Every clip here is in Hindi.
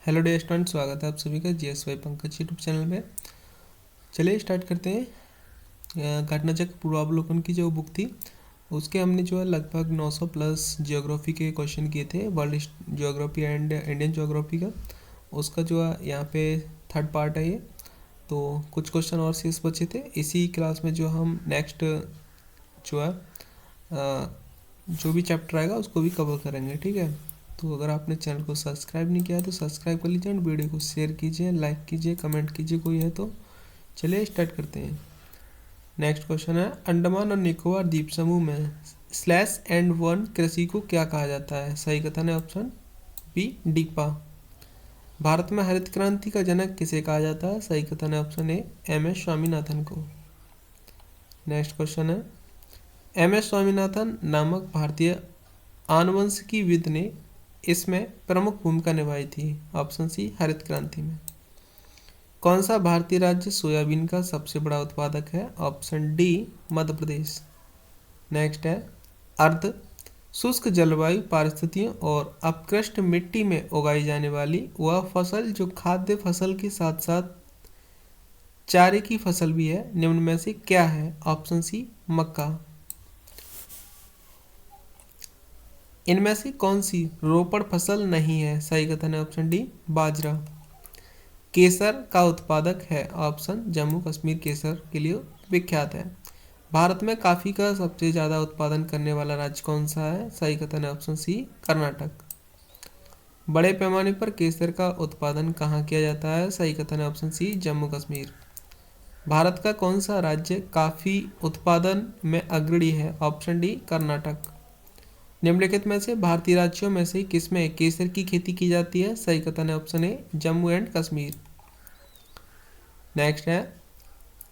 हेलो डियर स्टूडेंट, स्वागत है आप सभी का जीएसवाई पंकज यूट्यूब चैनल में। चलिए स्टार्ट करते हैं। घटनाचक्र पूर्वावलोकन की जो बुक थी उसके हमने जो है लगभग 900 प्लस जियोग्राफी के क्वेश्चन किए थे, world geography and Indian geography का। उसका जो है यहाँ पे थर्ड पार्ट है ये। तो कुछ क्वेश्चन और शेष बचे थे। इसी क्लास में जो हम नेक्स्ट जो है जो भी चैप्टर आएगा उसको भी कवर करेंगे, ठीक है। तो अगर आपने चैनल को सब्सक्राइब नहीं किया है तो सब्सक्राइब कर लीजिए, और वीडियो को शेयर कीजिए, लाइक कीजिए, कमेंट कीजिए कोई है तो। चलिए स्टार्ट करते हैं। नेक्स्ट क्वेश्चन है, अंडमान और निकोबार द्वीप समूह में स्लैश एंड वन कृषि को क्या कहा जाता है? सही कथन है ऑप्शन बी डीपा। भारत में हरित क्रांति का जनक किसे कहा जाता है? सही कथन है ऑप्शन ए एम.एस. स्वामीनाथन को। नेक्स्ट क्वेश्चन है, एम.एस. स्वामीनाथन नामक भारतीय आनुवंशिकीविद ने इसमें प्रमुख भूमिका निभाई थी। ऑप्शन सी हरित क्रांति में। कौन सा भारतीय राज्य सोयाबीन का सबसे बड़ा उत्पादक है? Option D Madhya Pradesh. Next है, अर्ध शुष्क जलवायु परिस्थितियों और अपकृष्ट मिट्टी में उगाई जाने वाली वह फसल जो खाद्य फसल के साथ साथ चारे की फसल भी है, निम्न में से क्या है? ऑप्शन सी मक्का। इनमें से कौन सी रोपड़ फसल नहीं है? सही कथन है ऑप्शन डी बाजरा। केसर का उत्पादक है? ऑप्शन जम्मू कश्मीर केसर के लिए विख्यात है। भारत में कॉफी का सबसे ज़्यादा उत्पादन करने वाला राज्य कौन सा है? सही कथन है ऑप्शन सी कर्नाटक। बड़े पैमाने पर केसर का उत्पादन कहाँ किया जाता है? सही कथन है ऑप्शन सी जम्मू कश्मीर। भारत का कौन सा राज्य कॉफी उत्पादन में अग्रणी है? Option D Karnataka. निम्नलिखित में से भारतीय राज्यों में से किसमें केसर की खेती की जाती है? सही कथन है option A Jammu and Kashmir. Next है,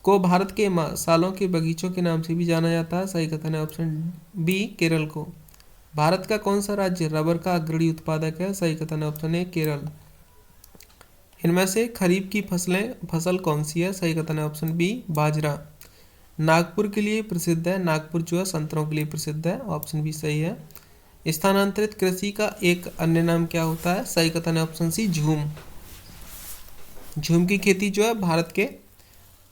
को भारत के सालों के बगीचों के नाम से भी जाना जाता है। सही कथन है ऑप्शन बी केरल को। भारत का कौन सा राज्य रबर का अग्रणी उत्पादक है? सही कथन है ऑप्शन ए केरल। इनमें से खरीफ की फसल कौन सी है? सही कथन है ऑप्शन बी बाजरा। नागपुर के लिए प्रसिद्ध है, नागपुर जो है संतरों के लिए प्रसिद्ध है, ऑप्शन बी सही है। स्थानांतरित कृषि का एक अन्य नाम क्या होता है? सही कथन है ऑप्शन सी झूम। झूम की खेती जो है भारत के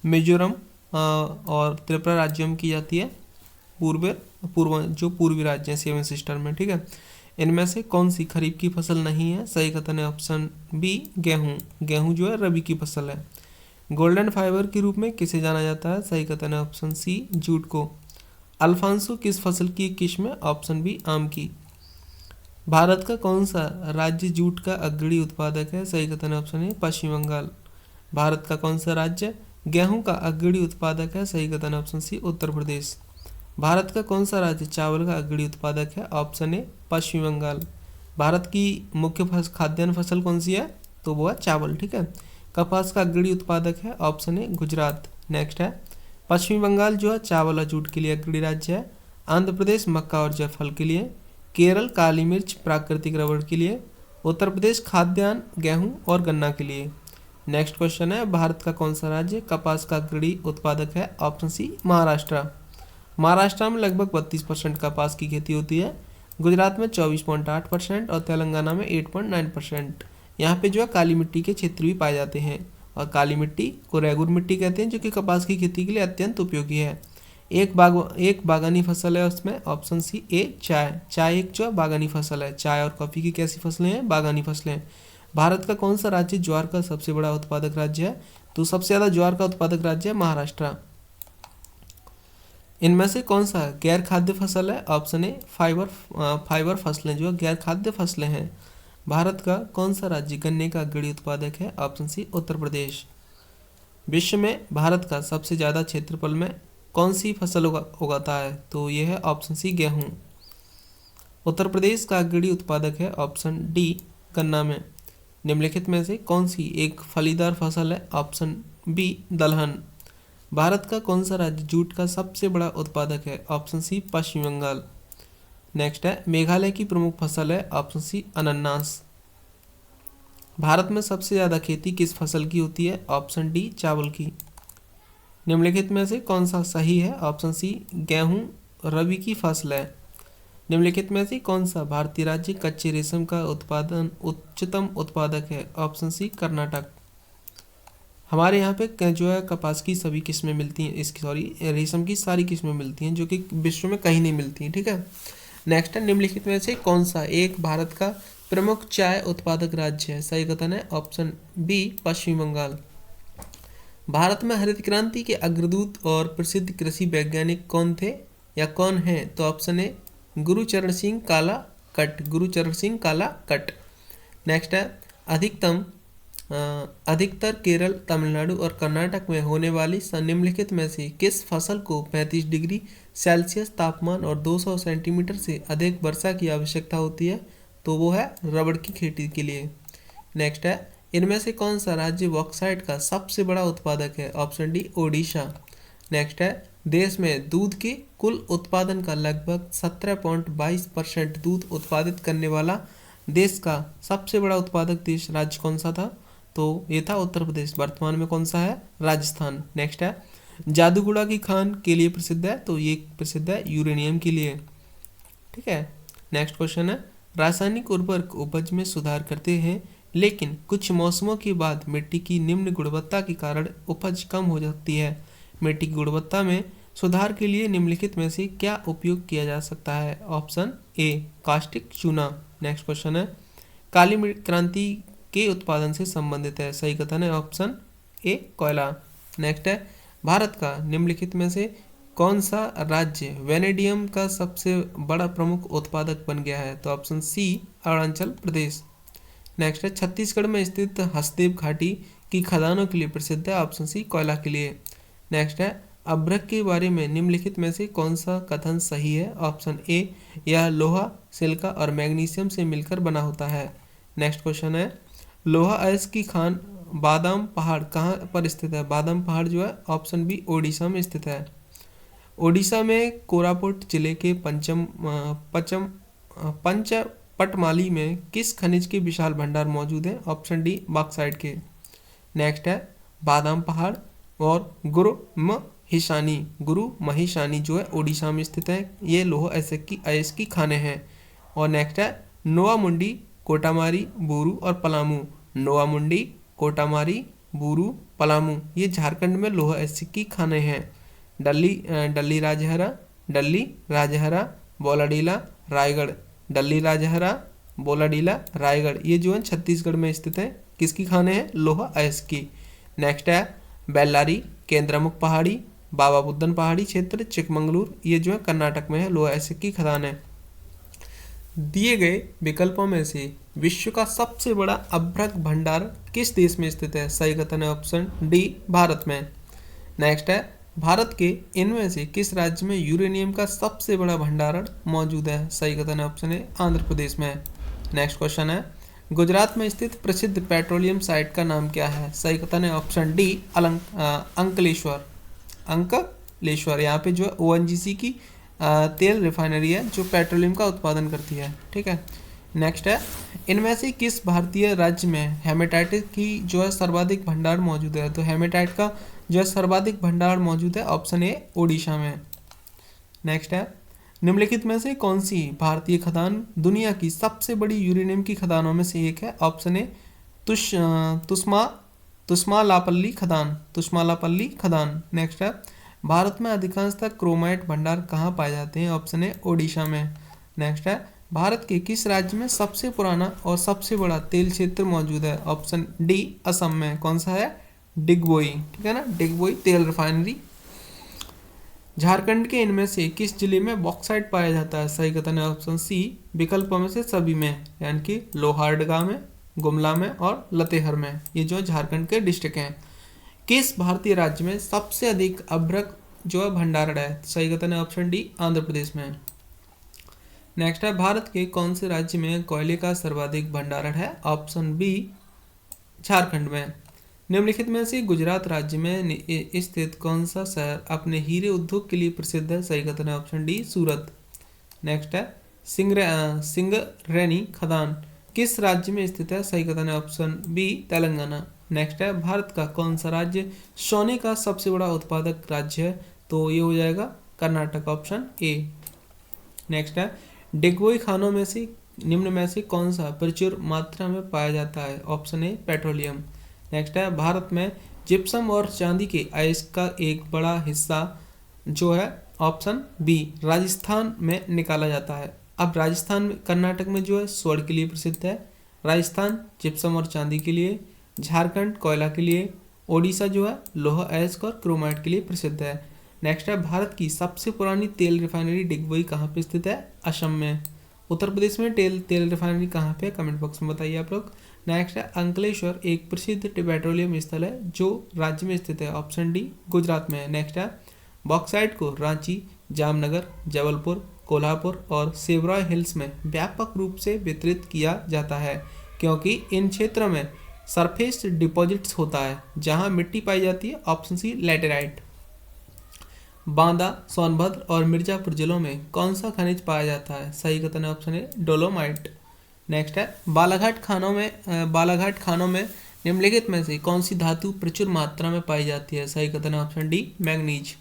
मिजोरम और त्रिपुरा राज्यों में की जाती है, पूर्वी राज्य हैं 7 सिस्टर में, ठीक है। इनमें से कौन सी खरीफ की फसल नहीं है? सही कथन है ऑप्शन बी गेहूँ। गेहूँ जो है रबी की फसल है। गोल्डन फाइबर के रूप में किसे जाना जाता है? सही कथन है ऑप्शन सी जूट को। अल्फांसो किस फसल की किस्म है? ऑप्शन बी आम की। भारत का कौन सा राज्य जूट का अग्रणी उत्पादक है? सही कथन है ऑप्शन ए पश्चिम बंगाल। भारत का कौन सा राज्य गेहूं का अग्रणी उत्पादक है? सही कथन है ऑप्शन सी उत्तर प्रदेश। भारत का कौन सा राज्य चावल का अग्रणी उत्पादक है? ऑप्शन ए पश्चिम बंगाल। भारत की मुख्य खाद्यान्न फसल कौन सी है? तो वो है चावल, ठीक है। कपास का अग्रणी उत्पादक है? ऑप्शन ए गुजरात। नेक्स्ट है, पश्चिम बंगाल जो है चावल और जूट के लिए अग्रणी राज्य है। आंध्र प्रदेश मक्का और जायफल के लिए। केरल काली मिर्च प्राकृतिक रबड़ के लिए। उत्तर प्रदेश खाद्यान्न गेहूं और गन्ना के लिए। नेक्स्ट क्वेश्चन है, भारत का कौन सा राज्य कपास का अग्रणी उत्पादक है? ऑप्शन सी महाराष्ट्र। महाराष्ट्र में लगभग 32% कपास की खेती होती है। गुजरात में 24.8% और तेलंगाना में 8.9%। यहाँ पे जो है काली मिट्टी के क्षेत्र भी पाए जाते हैं, और काली मिट्टी को रेगुर मिट्टी कहते हैं, जो कि कपास की खेती के लिए अत्यंत उपयोगी है। एक बागानी फसल है उसमें, ऑप्शन सी ए चाय। चाय एक जो बागानी फसल है। चाय और कॉफ़ी की कैसी फसलें हैं? बागानी फसलें। भारत का कौन सा राज्य ज्वार का सबसे बड़ा उत्पादक राज्य है? तो सबसे ज़्यादा ज्वार का उत्पादक राज्य है महाराष्ट्र। इनमें से कौन सा गैर खाद्य फसल है? ऑप्शन ए फाइबर फसलें जो गैर खाद्य फसलें हैं। भारत का कौन सा राज्य गन्ने का अग्रणी उत्पादक है? ऑप्शन सी उत्तर प्रदेश। विश्व में भारत का सबसे ज़्यादा क्षेत्रफल में कौन सी फसल उगाता है? तो यह है ऑप्शन सी गेहूँ। उत्तर प्रदेश का अग्रणी उत्पादक है ऑप्शन डी गन्ना में। निम्नलिखित में से कौन सी एक फलीदार फसल है? ऑप्शन बी दलहन। भारत का कौन सा राज्य जूट का सबसे बड़ा उत्पादक है? ऑप्शन सी पश्चिम बंगाल। नेक्स्ट है, मेघालय की प्रमुख फसल है? ऑप्शन सी अनानास। भारत में सबसे ज़्यादा खेती किस फसल की होती है? ऑप्शन डी चावल की। निम्नलिखित में से कौन सा सही है? ऑप्शन सी गेहूं रबी की फसल है। निम्नलिखित में से कौन सा भारतीय राज्य कच्चे रेशम का उत्पादन उच्चतम उत्पादक है? Option C Karnataka. हमारे यहाँ पे जो है कपास की सभी किस्में मिलती हैं, इसकी रेशम की सारी किस्में मिलती हैं जो कि विश्व में कहीं नहीं मिलती हैं, ठीक है। नेक्स्ट है, निम्नलिखित में से कौन सा एक भारत का प्रमुख चाय उत्पादक राज्य है? सही कथन है ऑप्शन बी पश्चिम बंगाल। भारत में हरित क्रांति के अग्रदूत और प्रसिद्ध कृषि वैज्ञानिक कौन थे या कौन हैं? तो option A Gurcharan Singh Kalkat, Gurcharan Singh Kalkat. Next है, अधिकतर केरल, तमिलनाडु और कर्नाटक में होने वाली निम्नलिखित में से किस फसल को 35 डिग्री सेल्सियस तापमान और 200 सेंटीमीटर से अधिक वर्षा की आवश्यकता होती है? तो वो है रबड़ की खेती के लिए। नेक्स्ट है, इनमें से कौन सा राज्य बॉक्साइट का सबसे बड़ा उत्पादक है? Option D Odisha. नेक्स्ट है, देश में दूध के कुल उत्पादन का लगभग 17.22% दूध उत्पादित करने वाला देश का सबसे बड़ा उत्पादक देश राज्य कौन सा था? तो ये था उत्तर प्रदेश। वर्तमान में कौन सा है? राजस्थान। नेक्स्ट है, जादूगुड़ा की खान के लिए प्रसिद्ध है? तो ये प्रसिद्ध है यूरेनियम के लिए, ठीक है। नेक्स्ट क्वेश्चन है, रासायनिक उर्वरक उपज में सुधार करते हैं लेकिन कुछ मौसमों के बाद मिट्टी की निम्न गुणवत्ता के कारण उपज कम हो जाती है। मिट्टी की गुणवत्ता में सुधार के लिए निम्नलिखित में से क्या उपयोग किया जा सकता है? ऑप्शन ए कास्टिक चूना। नेक्स्ट क्वेश्चन है, काली क्रांति के उत्पादन से संबंधित है? सही कथन है ऑप्शन ए कोयला। नेक्स्ट है, भारत का निम्नलिखित में से कौन सा राज्य वेनेडियम का सबसे बड़ा प्रमुख उत्पादक बन गया है? तो option C Arunachal Pradesh. Next है, छत्तीसगढ़ में स्थित हसदेव घाटी की खदानों के लिए प्रसिद्ध है? ऑप्शन सी कोयला के लिए। नेक्स्ट है, अभ्रक के बारे में निम्नलिखित में से कौन सा कथन सही है? ऑप्शन ए यह लोहा, सिलिका और मैग्नीशियम से मिलकर बना होता है। नेक्स्ट क्वेश्चन है, लोहा अयस्क की खान बादाम पहाड़ कहाँ पर स्थित है? बादाम पहाड़ जो है ऑप्शन बी ओडिशा में स्थित है। ओडिशा में कोरापुट जिले के पंचपटमाली में किस खनिज के विशाल भंडार मौजूद है? ऑप्शन डी बॉक्साइट के। नेक्स्ट है, बादाम पहाड़ और गुरु महिशानी जो है ओडिशा में स्थित है। ये लोह अयस्क की खाने हैं। और नेक्स्ट है, नोआमुंडी, कोटामारी, बूरू और पलामू। नोआमुंडी, कोटामारी, बूरू, पलामू ये झारखंड में लोह अयस्क की खाने हैं। डल्ली राजहरा, बोलाडीला, रायगढ़। डल्ली राजहरा, बोलाडीला, रायगढ़ ये जो है छत्तीसगढ़ में स्थित है। किसकी खाने हैं? लोह अयस्क की। नेक्स्ट है, बेल्लारी, केंद्रमुख पहाड़ी, बाबा बुदन पहाड़ी क्षेत्र, चिकमंगलूर ये जो है कर्नाटक में है, लोह अयस्क की खदान है। दिए गए विकल्पों में से विश्व का सबसे बड़ा अभ्रक भंडार किस देश में स्थित है? सही कथन है ऑप्शन डी भारत में। नेक्स्ट है, भारत के इनमें से किस राज्य में यूरेनियम का सबसे बड़ा भंडारण मौजूद है? सही कथन है ऑप्शन ए आंध्र प्रदेश में। नेक्स्ट क्वेश्चन है, गुजरात में स्थित प्रसिद्ध पेट्रोलियम साइट का नाम क्या है? सही कथन है ऑप्शन डी अंकलेश्वर। यहाँ पे जो है ONGC की तेल रिफाइनरी है जो पेट्रोलियम का उत्पादन करती है, ठीक है। नेक्स्ट है, इनमें से किस भारतीय राज्य में हेमेटाइट की जो है सर्वाधिक भंडार मौजूद है? तो हेमेटाइट का जो है सर्वाधिक भंडार मौजूद है ऑप्शन ए ओडिशा में। नेक्स्ट है, निम्नलिखित में से कौन सी भारतीय खदान दुनिया की सबसे बड़ी यूरेनियम की खदानों में से एक है? ऑप्शन ए तुस्मालापल्ली खदान। नेक्स्ट है, भारत में अधिकांशतः क्रोमाइट भंडार कहाँ पाए जाते हैं? ऑप्शन ए ओडिशा में। नेक्स्ट है, भारत के किस राज्य में सबसे पुराना और सबसे बड़ा तेल क्षेत्र मौजूद है? ऑप्शन डी असम में। कौन सा है? डिगबोई, ठीक है ना, डिगबोई तेल रिफाइनरी। झारखंड के इनमें से किस जिले में बॉक्साइट पाया जाता है? सही कथन है ऑप्शन सी विकल्पों में से सभी में, यानी कि लोहारडगा में, गुमला में और लतेहर में। ये जो झारखंड के डिस्ट्रिक्ट हैं। किस भारतीय राज्य में सबसे अधिक अभ्रक जो है भंडारण है? सही कथन है ऑप्शन डी आंध्र प्रदेश में। नेक्स्ट है, भारत के कौन से राज्य में कोयले का सर्वाधिक भंडारण है? ऑप्शन बी झारखंड में। निम्नलिखित में से गुजरात राज्य में स्थित कौन सा शहर अपने हीरे उद्योग के लिए प्रसिद्ध है? सही कथन है ऑप्शन डी सूरत। नेक्स्ट है, सिंगरेनी खदान किस राज्य में स्थित है? सही कथन है ऑप्शन बी तेलंगाना। नेक्स्ट है, भारत का कौन सा राज्य सोने का सबसे बड़ा उत्पादक राज्य है? तो ये हो जाएगा कर्नाटक, ऑप्शन ए। नेक्स्ट है, डिगबोई खानों में से निम्न में से कौन सा प्रचुर मात्रा में पाया जाता है? ऑप्शन ए पेट्रोलियम। नेक्स्ट है, भारत में जिप्सम और चांदी के अयस्क का एक बड़ा हिस्सा जो है ऑप्शन बी राजस्थान में निकाला जाता है। अब राजस्थान में, कर्नाटक में जो है स्वर्ण के लिए प्रसिद्ध है, राजस्थान जिप्सम और चांदी के लिए, झारखंड कोयला के लिए, ओडिशा जो है लोह अयस्क और क्रोमाइट के लिए प्रसिद्ध है। नेक्स्ट है, भारत की सबसे पुरानी तेल रिफाइनरी डिगबोई कहाँ पे स्थित है? असम में। उत्तर प्रदेश में तेल रिफाइनरी कहाँ पे? कमेंट बॉक्स में बताइए आप लोग। नेक्स्ट है, अंकलेश्वर एक प्रसिद्ध पेट्रोलियम स्थल है जो राज्य में स्थित है? ऑप्शन डी गुजरात में है। नेक्स्ट है, बॉक्साइट को रांची, जामनगर, जबलपुर, कोल्हापुर और सेवरॉय हिल्स में व्यापक रूप से वितरित किया जाता है क्योंकि इन क्षेत्रों में सरफेस डिपॉजिट्स होता है जहां मिट्टी पाई जाती है। Option C laterite. Banda, Sonbhadra और मिर्जापुर जिलों में कौन सा खनिज पाया जाता है? सही कथन है ऑप्शन ए डोलोमाइट। नेक्स्ट है, बालाघाट खानों में निम्नलिखित में से कौन सी धातु प्रचुर मात्रा में पाई जाती है? सही कथन है ऑप्शन डी मैग्नीज।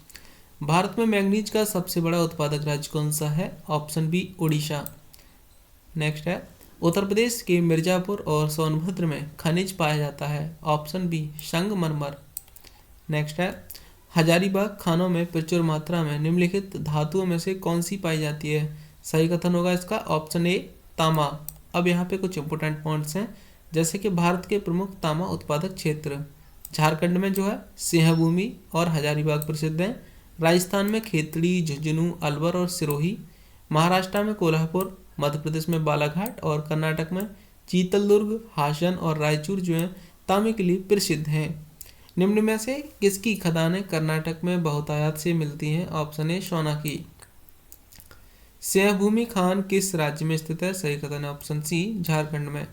भारत में मैग्नीज का सबसे बड़ा उत्पादक राज्य कौन सा है? Option B Orissa. नेक्स्ट है, उत्तर प्रदेश के मिर्जापुर और सोनभद्र में खनिज पाया जाता है? ऑप्शन बी संगमरमर। नेक्स्ट है, हजारीबाग खानों में प्रचुर मात्रा में निम्नलिखित धातुओं में से कौन सी पाई जाती है? सही कथन होगा इसका ऑप्शन ए तांबा। अब यहाँ पे कुछ इंपोर्टेंट पॉइंट्स हैं, जैसे कि भारत के प्रमुख तांबा उत्पादक क्षेत्र झारखंड में जो है सिंहभूमि और हजारीबाग प्रसिद्ध हैं, राजस्थान में खेतड़ी, झुंझुनू, अलवर और सिरोही, महाराष्ट्र में कोल्हापुर, मध्य प्रदेश में बालाघाट और कर्नाटक में चीतलदुर्ग, हासन और रायचूर जो है तांबे के लिए प्रसिद्ध हैं। निम्न में से किसकी खदानें कर्नाटक में बहुतायत से मिलती हैं? ऑप्शन ए सोना की। सिंहभूमि खान किस राज्य में स्थित है? सही कथन है ऑप्शन सी झारखंड में।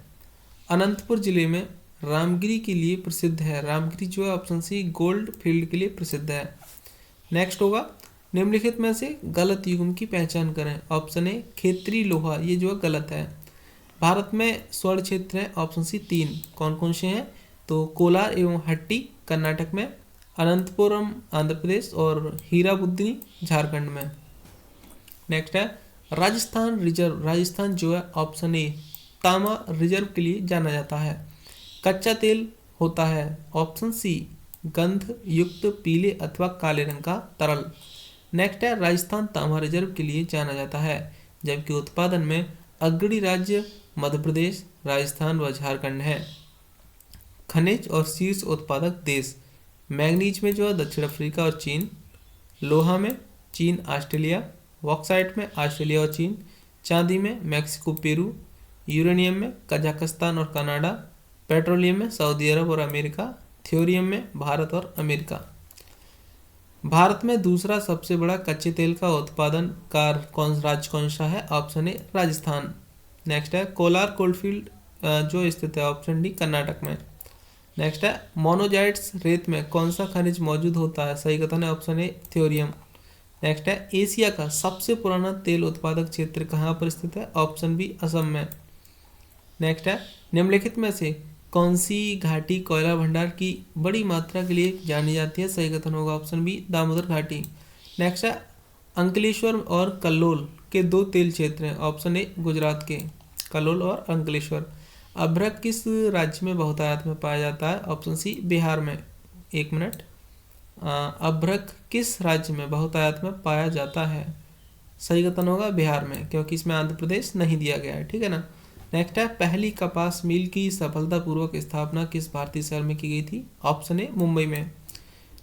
अनंतपुर जिले में रामगिरी के लिए प्रसिद्ध है, रामगिरी जो है ऑप्शन सी गोल्ड फील्ड के लिए प्रसिद्ध है। नेक्स्ट होगा, निम्नलिखित में से गलत युग्म की पहचान करें। ऑप्शन ए खेतरी लोहा, ये जो है गलत है। भारत में स्वर्ण क्षेत्र है ऑप्शन सी 3, कौन कौन से हैं? तो कोलार एवं हट्टी कर्नाटक में, अनंतपुरम आंध्र प्रदेश और हीराबुद्दीनी झारखंड में। नेक्स्ट है, राजस्थान रिजर्व, राजस्थान जो है ऑप्शन ए तांबा रिजर्व के लिए जाना जाता है। कच्चा तेल होता है ऑप्शन सी गंध युक्त पीले अथवा काले रंग का तरल। नेक्स्ट है, राजस्थान तांबा रिजर्व के लिए जाना जाता है, जबकि उत्पादन में अग्रणी राज्य मध्य प्रदेश, राजस्थान व झारखंड है। खनिज और शीर्ष उत्पादक देश मैग्नीज में जो है दक्षिण अफ्रीका और चीन, लोहा में चीन, ऑस्ट्रेलिया, बॉक्साइट में ऑस्ट्रेलिया और चीन, चांदी में मैक्सिको, पेरू, यूरेनियम में कजाकिस्तान और कनाडा, पेट्रोलियम में सऊदी अरब और अमेरिका, थ्योरियम में भारत और अमेरिका। भारत में दूसरा सबसे बड़ा कच्चे तेल का उत्पादन कार कौन सा है? ऑप्शन ए राजस्थान। नेक्स्ट है, कोलार कोलफील्ड जो स्थित है ऑप्शन डी कर्नाटक में। नेक्स्ट है, मोनोजाइट्स रेत में कौन सा खनिज मौजूद होता है? सही कथन है ऑप्शन ए थ्योरियम। नेक्स्ट है, एशिया का सबसे पुराना तेल उत्पादक क्षेत्र कहाँ पर स्थित है? ऑप्शन बी असम में। नेक्स्ट है, निम्नलिखित में से कौन सी घाटी कोयला भंडार की बड़ी मात्रा के लिए जानी जाती है? सही कथन होगा ऑप्शन बी दामोदर घाटी। नेक्स्ट है, अंकलेश्वर और कल्लोल के 2 तेल क्षेत्र हैं, ऑप्शन ए गुजरात के कल्लोल और अंकलेश्वर। अभ्रक किस राज्य में बहुतायत में पाया जाता है? ऑप्शन सी बिहार में। एक मिनट, अभ्रक किस राज्य में बहुतायत में पाया जाता है? सही कथन होगा बिहार में, क्योंकि इसमें आंध्र प्रदेश नहीं दिया गया है, ठीक है ना। नेक्स्ट है, पहली कपास मिल की सफलतापूर्वक स्थापना किस भारतीय शहर में की गई थी? ऑप्शन ए मुंबई में।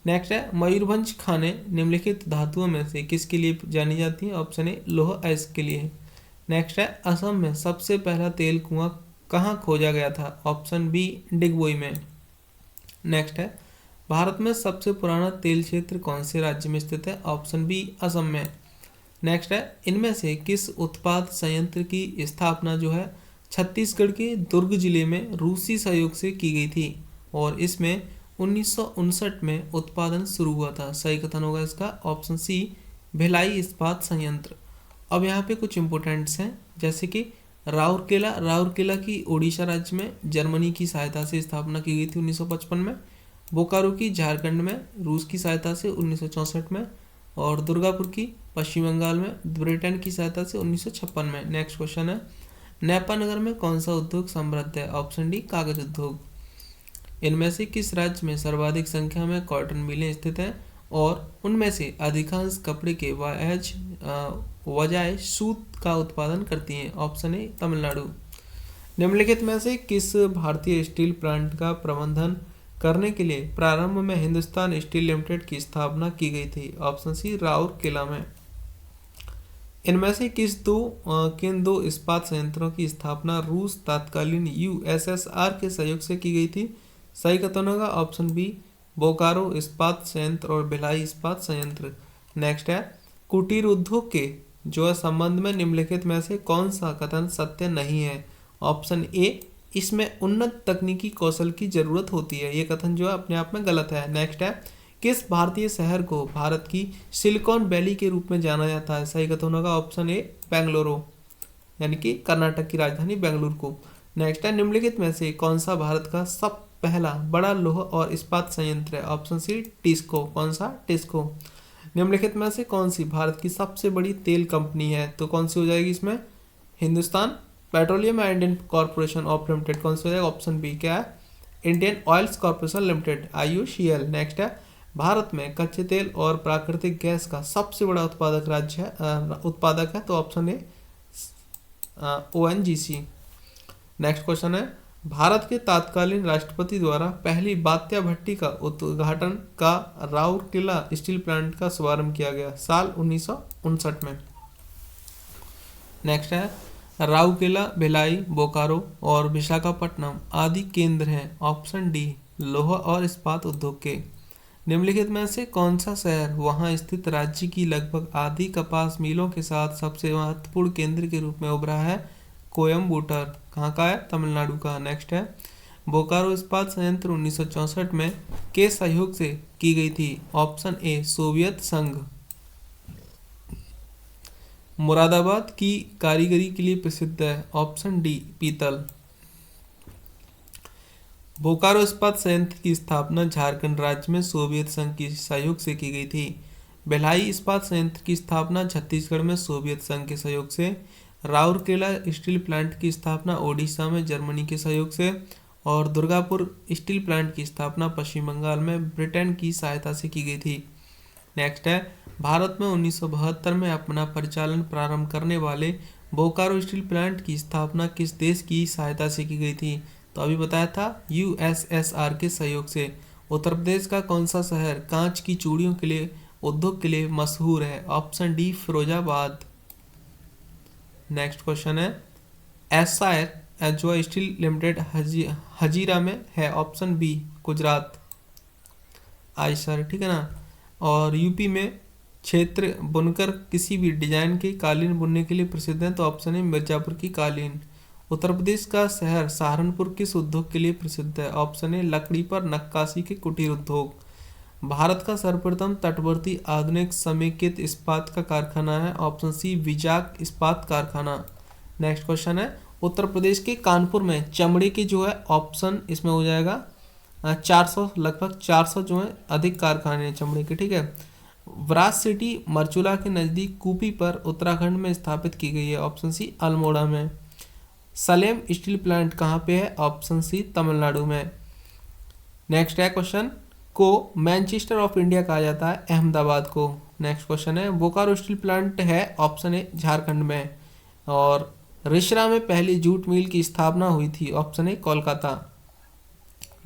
नेक्स्ट है, मयूरभंज खानें निम्नलिखित धातुओं में से किसके लिए जानी जाती हैं? ऑप्शन ए लोह अयस्क के लिए। नेक्स्ट है, असम में सबसे पहला तेल कुआं कहाँ खोजा गया था? ऑप्शन बी डिगबोई में। नेक्स्ट है, भारत में सबसे पुराना तेल क्षेत्र कौन से राज्य में स्थित है? ऑप्शन बी असम में। नेक्स्ट है, इनमें से किस उत्पाद संयंत्र की स्थापना जो है छत्तीसगढ़ के दुर्ग जिले में रूसी सहयोग से की गई थी और इसमें 1959 में उत्पादन शुरू हुआ था? सही कथन होगा इसका ऑप्शन सी भिलाई इस्पात संयंत्र। अब यहाँ पे कुछ इंपोर्टेंट्स हैं, जैसे कि राउरकेला की ओडिशा राज्य में जर्मनी की सहायता से स्थापना की गई थी 1955 में। बोकारो की झारखंड में रूस की सहायता से 1964 में। और दुर्गापुर की पश्चिम बंगाल में ब्रिटेन की सहायता से 1956 में। नेक्स्ट क्वेश्चन है, नेपानगर में कौन सा उद्योग समृद्ध है? ऑप्शन डी कागज उद्योग। इनमें से किस राज्य में सर्वाधिक संख्या में कॉटन मिलें स्थित हैं और उनमें से अधिकांश कपड़े के बजाय सूत का उत्पादन करती हैं? Option A Tamil Nadu. निम्नलिखित में से किस भारतीय स्टील प्लांट का प्रबंधन करने के लिए प्रारंभ में हिंदुस्तान स्टील लिमिटेड की स्थापना की गई थी? ऑप्शन सी राउरकेला में। इनमें से किन दो इस्पात संयंत्रों की स्थापना रूस तत्कालीन यूएसएसआर के सहयोग से की गई थी? सही कथन होगा ऑप्शन बी बोकारो इस्पात संयंत्र और भिलाई इस्पात संयंत्र। नेक्स्ट है, कुटीर उद्योग के जो संबंध में निम्नलिखित में से कौन सा कथन सत्य नहीं है? ऑप्शन ए इसमें उन्नत तकनीकी कौशल की जरूरत होती है, ये कथन जो है अपने आप में गलत है। नेक्स्ट है, किस भारतीय शहर को भारत की सिलिकॉन वैली के रूप में जाना जाता है? सही कथन होगा ऑप्शन ए बेंगलुरु, यानी कि कर्नाटक की राजधानी बेंगलुरु को। नेक्स्ट है, निम्नलिखित में से कौन सा भारत का सब पहला बड़ा लौह और इस्पात संयंत्र है? Option C TISCO. कौन सा? टिस्को। निम्नलिखित में से कौन सी भारत की सबसे बड़ी तेल कंपनी है? तो कौन सी हो जाएगी इसमें? Hindustan petroleum and Indian corporation of limited. कौन सा हो जाएगा? ऑप्शन बी क्या है? Indian oils corporation limited, IOCL। Next है, भारत में कच्चे तेल और प्राकृतिक गैस का सबसे बड़ा उत्पादक है तो ऑप्शन ए ONGC। नेक्स्ट क्वेश्चन है, भारत के तत्कालीन राष्ट्रपति द्वारा पहली बात्या भट्टी का उद्घाटन का राउरकेला स्टील प्लांट का शुभारंभ किया गया? साल 1959 में। नेक्स्ट है, राउरकेला, भिलाई, बोकारो और विशाखापट्टनम आदि केंद्र हैं? ऑप्शन डी लौह और इस्पात उद्योग के। निम्नलिखित में से कौन सा शहर वहां स्थित राज्य की लगभग आधी कपास मिलों के साथ सबसे महत्वपूर्ण केंद्र के रूप में उभरा है? कोयम्बटूर। कहाँ का है? तमिलनाडु का। नेक्स्ट है, बोकारो इस्पात संयंत्र 1964 में के सहयोग से की गई थी? ऑप्शन ए सोवियत संघ। मुरादाबाद की कारीगरी के लिए प्रसिद्ध है? ऑप्शन डी पीतल। बोकारो इस्पात संयंत्र की स्थापना झारखंड राज्य में सोवियत संघ के सहयोग से की गई थी। भिलाई इस्पात संयंत्र की स्थापना छत्तीसगढ़ में सोवियत संघ के सहयोग से। राउरकेला स्टील प्लांट की स्थापना ओडिशा में जर्मनी के सहयोग से। और दुर्गापुर स्टील प्लांट की स्थापना पश्चिम बंगाल में ब्रिटेन की सहायता से की गई थी। नेक्स्ट है, भारत में 1972 में अपना परिचालन प्रारंभ करने वाले बोकारो स्टील प्लांट की स्थापना किस देश की सहायता से की गई थी? तो अभी बताया था USSR के सहयोग से। उत्तर प्रदेश का कौन सा शहर कांच की चूड़ियों के लिए उद्योग के लिए मशहूर है? Option D Firozabad. Next question है, एसायर जो स्टील लिमिटेड हजीरा में है? ऑप्शन बी गुजरात, आयसर, ठीक है ना। और यूपी में क्षेत्र बुनकर किसी भी डिजाइन के कालीन बुनने के लिए प्रसिद्ध है? तो ऑप्शन है मिर्जापुर की कालीन। उत्तर प्रदेश का शहर सहारनपुर किस उद्योग के लिए प्रसिद्ध है? ऑप्शन ए लकड़ी पर नक्काशी के कुटीर उद्योग। भारत का सर्वप्रथम तटवर्ती आधुनिक समेकित इस्पात का कारखाना है? ऑप्शन सी विजाक इस्पात कारखाना। नेक्स्ट क्वेश्चन है, उत्तर प्रदेश के कानपुर में चमड़े के जो है ऑप्शन इसमें हो जाएगा 400, लगभग 400 जो है अधिक कारखाने हैं चमड़े के, ठीक है। व्रास सिटी मरचुला के नज़दीक कूपी पर उत्तराखंड में स्थापित की गई है? ऑप्शन सी अल्मोड़ा में। सलेम स्टील प्लांट कहाँ पे है? ऑप्शन सी तमिलनाडु में। नेक्स्ट है क्वेश्चन, को मैनचेस्टर ऑफ इंडिया कहा जाता है? अहमदाबाद को। नेक्स्ट क्वेश्चन है, बोकारो स्टील प्लांट है? ऑप्शन ए झारखंड में। और रिसरा में पहली जूट मिल की स्थापना हुई थी? Option A Kolkata.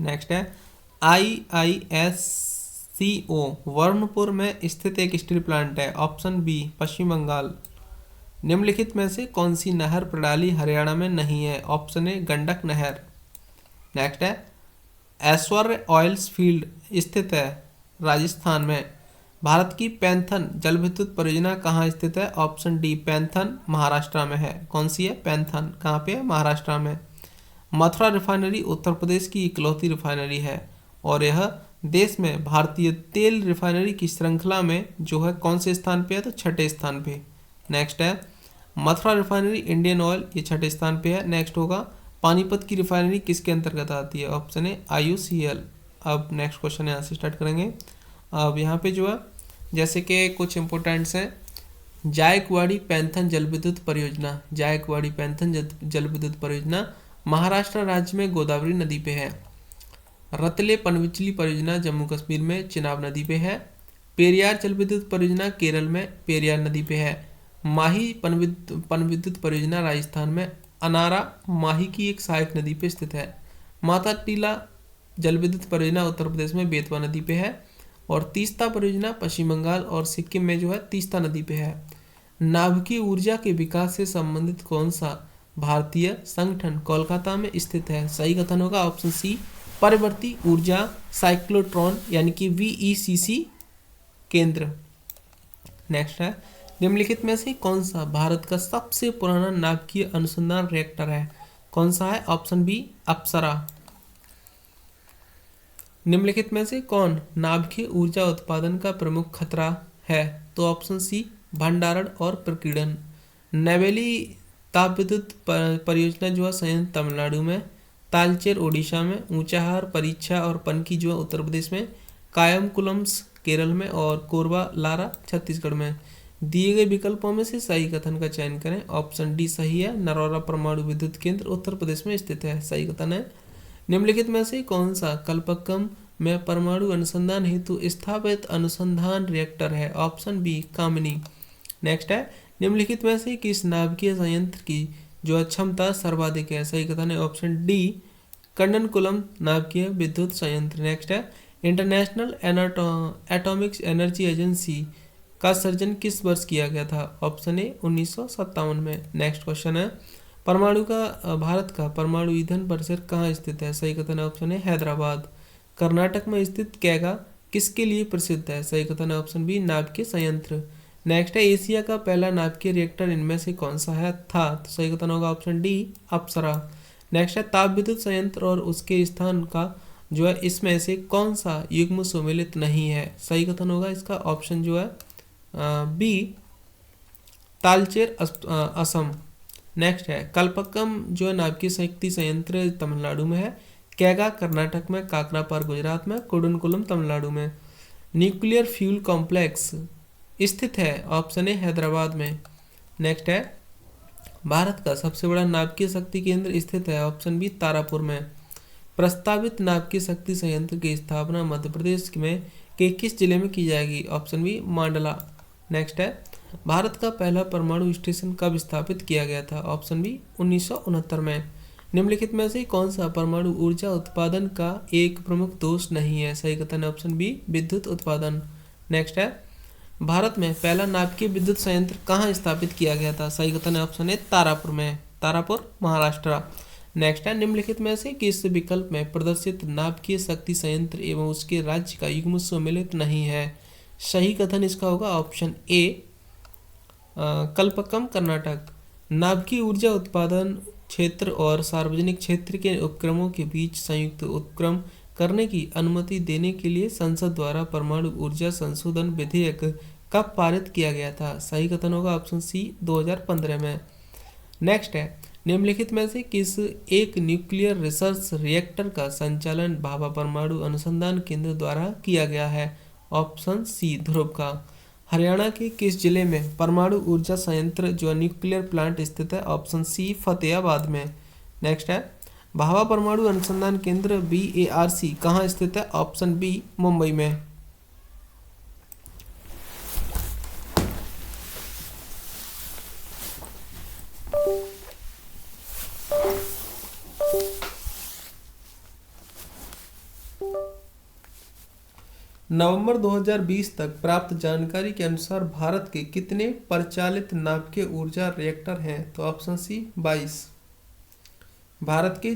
नेक्स्ट है, IISCO वर्णपुर में स्थित एक स्टील प्लांट है? ऑप्शन बी पश्चिम बंगाल। निम्नलिखित में से कौन सी नहर प्रणाली हरियाणा में नहीं है? ऑप्शन ए गंडक नहर। नेक्स्ट है, ऐश्वर्य ऑयल्स फील्ड स्थित है राजस्थान में। भारत की पैंथन जल विद्युत परियोजना कहाँ स्थित है? ऑप्शन डी पैंथन महाराष्ट्र में है। कौन सी है? पैंथन। कहाँ पे है? महाराष्ट्र में। मथुरा रिफाइनरी उत्तर प्रदेश की इकलौती रिफाइनरी है और यह देश में भारतीय तेल रिफाइनरी की श्रृंखला में जो है कौन से स्थान पे है? तो छठे स्थान पे। नेक्स्ट है, मथुरा रिफाइनरी इंडियन ऑयल, ये छठे स्थान पे है। नेक्स्ट होगा, पानीपत की रिफाइनरी किसके अंतर्गत आती है? ऑप्शन है IOCL। अब नेक्स्ट क्वेश्चन यहाँ से स्टार्ट करेंगे। अब यहाँ पे जो है जैसे कि कुछ इंपोर्टेंट्स हैं। जायकवाड़ी पैंथन जलविद्युत परियोजना, जायकवाड़ी पैंथन जलविद्युत परियोजना महाराष्ट्र राज्य में गोदावरी नदी पे है। रतले पनबिजली परियोजना जम्मू कश्मीर में चिनाब नदी पे है। पेरियार जलविद्युत परियोजना केरल में पेरियार नदी पे है। माही पनविद्युत परियोजना राजस्थान में अनारा माही की एक सहायक नदी पे स्थित है। माता टीला जलविद्युत परियोजना उत्तर प्रदेश में बेतवा नदी पे है। और तीस्ता परियोजना पश्चिम बंगाल और सिक्किम में जो है तीस्ता नदी पे है। नाभिकीय ऊर्जा के विकास से संबंधित कौन सा भारतीय संगठन कोलकाता में स्थित है? सही कथन होगा ऑप्शन सी, परिवर्ती ऊर्जा साइक्लोट्रॉन यानी कि VECC केंद्र। नेक्स्ट है, निम्नलिखित में से कौन सा भारत का सबसे पुराना नाभिकीय अनुसंधान रिएक्टर है? कौन सा है? ऑप्शन बी, अप्सरा। निम्नलिखित में से कौन नाभिकीय ऊर्जा उत्पादन का प्रमुख खतरा है? तो ऑप्शन सी, भंडारण और प्रकीर्णन। नवेली तापविद्युत परियोजना जो है संयंत्र तमिलनाडु में, तालचेर ओडिशा में, ऊंचाहार परीक्षा और पनकी जो है उत्तर प्रदेश में, कायमकुलम्स केरल में और कोरबा लारा छत्तीसगढ़ में। दिए गए विकल्पों में से सही कथन का चयन करें। ऑप्शन डी सही है, नरौरा परमाणु विद्युत केंद्र उत्तर प्रदेश में स्थित है, सही कथन है। निम्नलिखित में से कौन सा कल्पक्कम में परमाणु अनुसंधान हेतु स्थापित अनुसंधान रिएक्टर है? ऑप्शन बी, कामिनी। नेक्स्ट है, निम्नलिखित में से किस नाभिकीय संयंत्र की जो है क्षमता सर्वाधिक है? सही कथन है ऑप्शन डी, कन्ननकुलम नाभिकीय विद्युत संयंत्र। नेक्स्ट है, इंटरनेशनल एटॉमिक एनर्जी एजेंसी का सर्जन किस वर्ष किया गया था? ऑप्शन ए, 1957 में। नेक्स्ट क्वेश्चन है, भारत का परमाणु ईंधन परिसर कहाँ स्थित है? सही कथन है ऑप्शन ए, हैदराबाद। कर्नाटक में स्थित कैगा किसके लिए प्रसिद्ध है? सही कथन है ऑप्शन बी, नाभिकीय संयंत्र। नेक्स्ट है, एशिया का पहला नाभिकीय रिएक्टर इनमें से कौन सा है था? तो सही कथन होगा ऑप्शन डी, अप्सरा। नेक्स्ट है, ताप विद्युत संयंत्र और उसके स्थान का जो है इसमें से कौन सा युग्म सुमेलित नहीं है? सही कथन होगा इसका ऑप्शन जो है बी, तालचेर असम। नेक्स्ट है, कल्पक्कम जो है नाभिकीय शक्ति संयंत्र तमिलनाडु में है, कैगा कर्नाटक में, काकरापार गुजरात में, कुडनकुलम तमिलनाडु में। न्यूक्लियर फ्यूल कॉम्प्लेक्स स्थित है? ऑप्शन ए, हैदराबाद में। नेक्स्ट है, भारत का सबसे बड़ा नाभिकीय शक्ति केंद्र स्थित है? ऑप्शन बी, तारापुर में। प्रस्तावित नाभिकीय शक्ति संयंत्र की स्थापना मध्य प्रदेश में के किस जिले में की जाएगी? ऑप्शन बी, मांडला। नेक्स्ट है, भारत का पहला परमाणु स्टेशन कब स्थापित किया गया था? ऑप्शन बी, 1969 में। निम्नलिखित में से कौन सा परमाणु ऊर्जा उत्पादन का एक प्रमुख दोष नहीं है? सही कथन है ऑप्शन बी, विद्युत उत्पादन। नेक्स्ट है, भारत में पहला नाभिकीय विद्युत संयंत्र कहाँ स्थापित किया गया था? सही कथन है ऑप्शन ए, तारापुर में, तारापुर महाराष्ट्र। नेक्स्ट है, निम्नलिखित में से किस विकल्प में प्रदर्शित नाभिकीय शक्ति संयंत्र एवं उसके राज्य का युग्म सम्मिलित नहीं है? सही कथन इसका होगा ऑप्शन ए, कल्पक्कम कर्नाटक। नाभिकीय ऊर्जा उत्पादन क्षेत्र और सार्वजनिक क्षेत्र के उपक्रमों के बीच संयुक्त उपक्रम करने की अनुमति देने के लिए संसद द्वारा परमाणु ऊर्जा संशोधन विधेयक कब पारित किया गया था? सही कथन होगा ऑप्शन सी, 2015 में। नेक्स्ट है, निम्नलिखित में से किस एक न्यूक्लियर रिसर्च रिएक्टर का संचालन भाभा परमाणु अनुसंधान केंद्र द्वारा किया गया है? ऑप्शन सी, ध्रुव का। हरियाणा के किस जिले में परमाणु ऊर्जा संयंत्र जो न्यूक्लियर प्लांट स्थित है? ऑप्शन सी, फतेहाबाद में। नेक्स्ट है, भाभा परमाणु अनुसंधान केंद्र BARC कहाँ स्थित है? ऑप्शन बी, मुंबई में। नवंबर 2020 तक प्राप्त जानकारी के अनुसार भारत के कितने परिचालित नाभिकीय ऊर्जा रिएक्टर हैं? तो ऑप्शन सी, 22। भारत के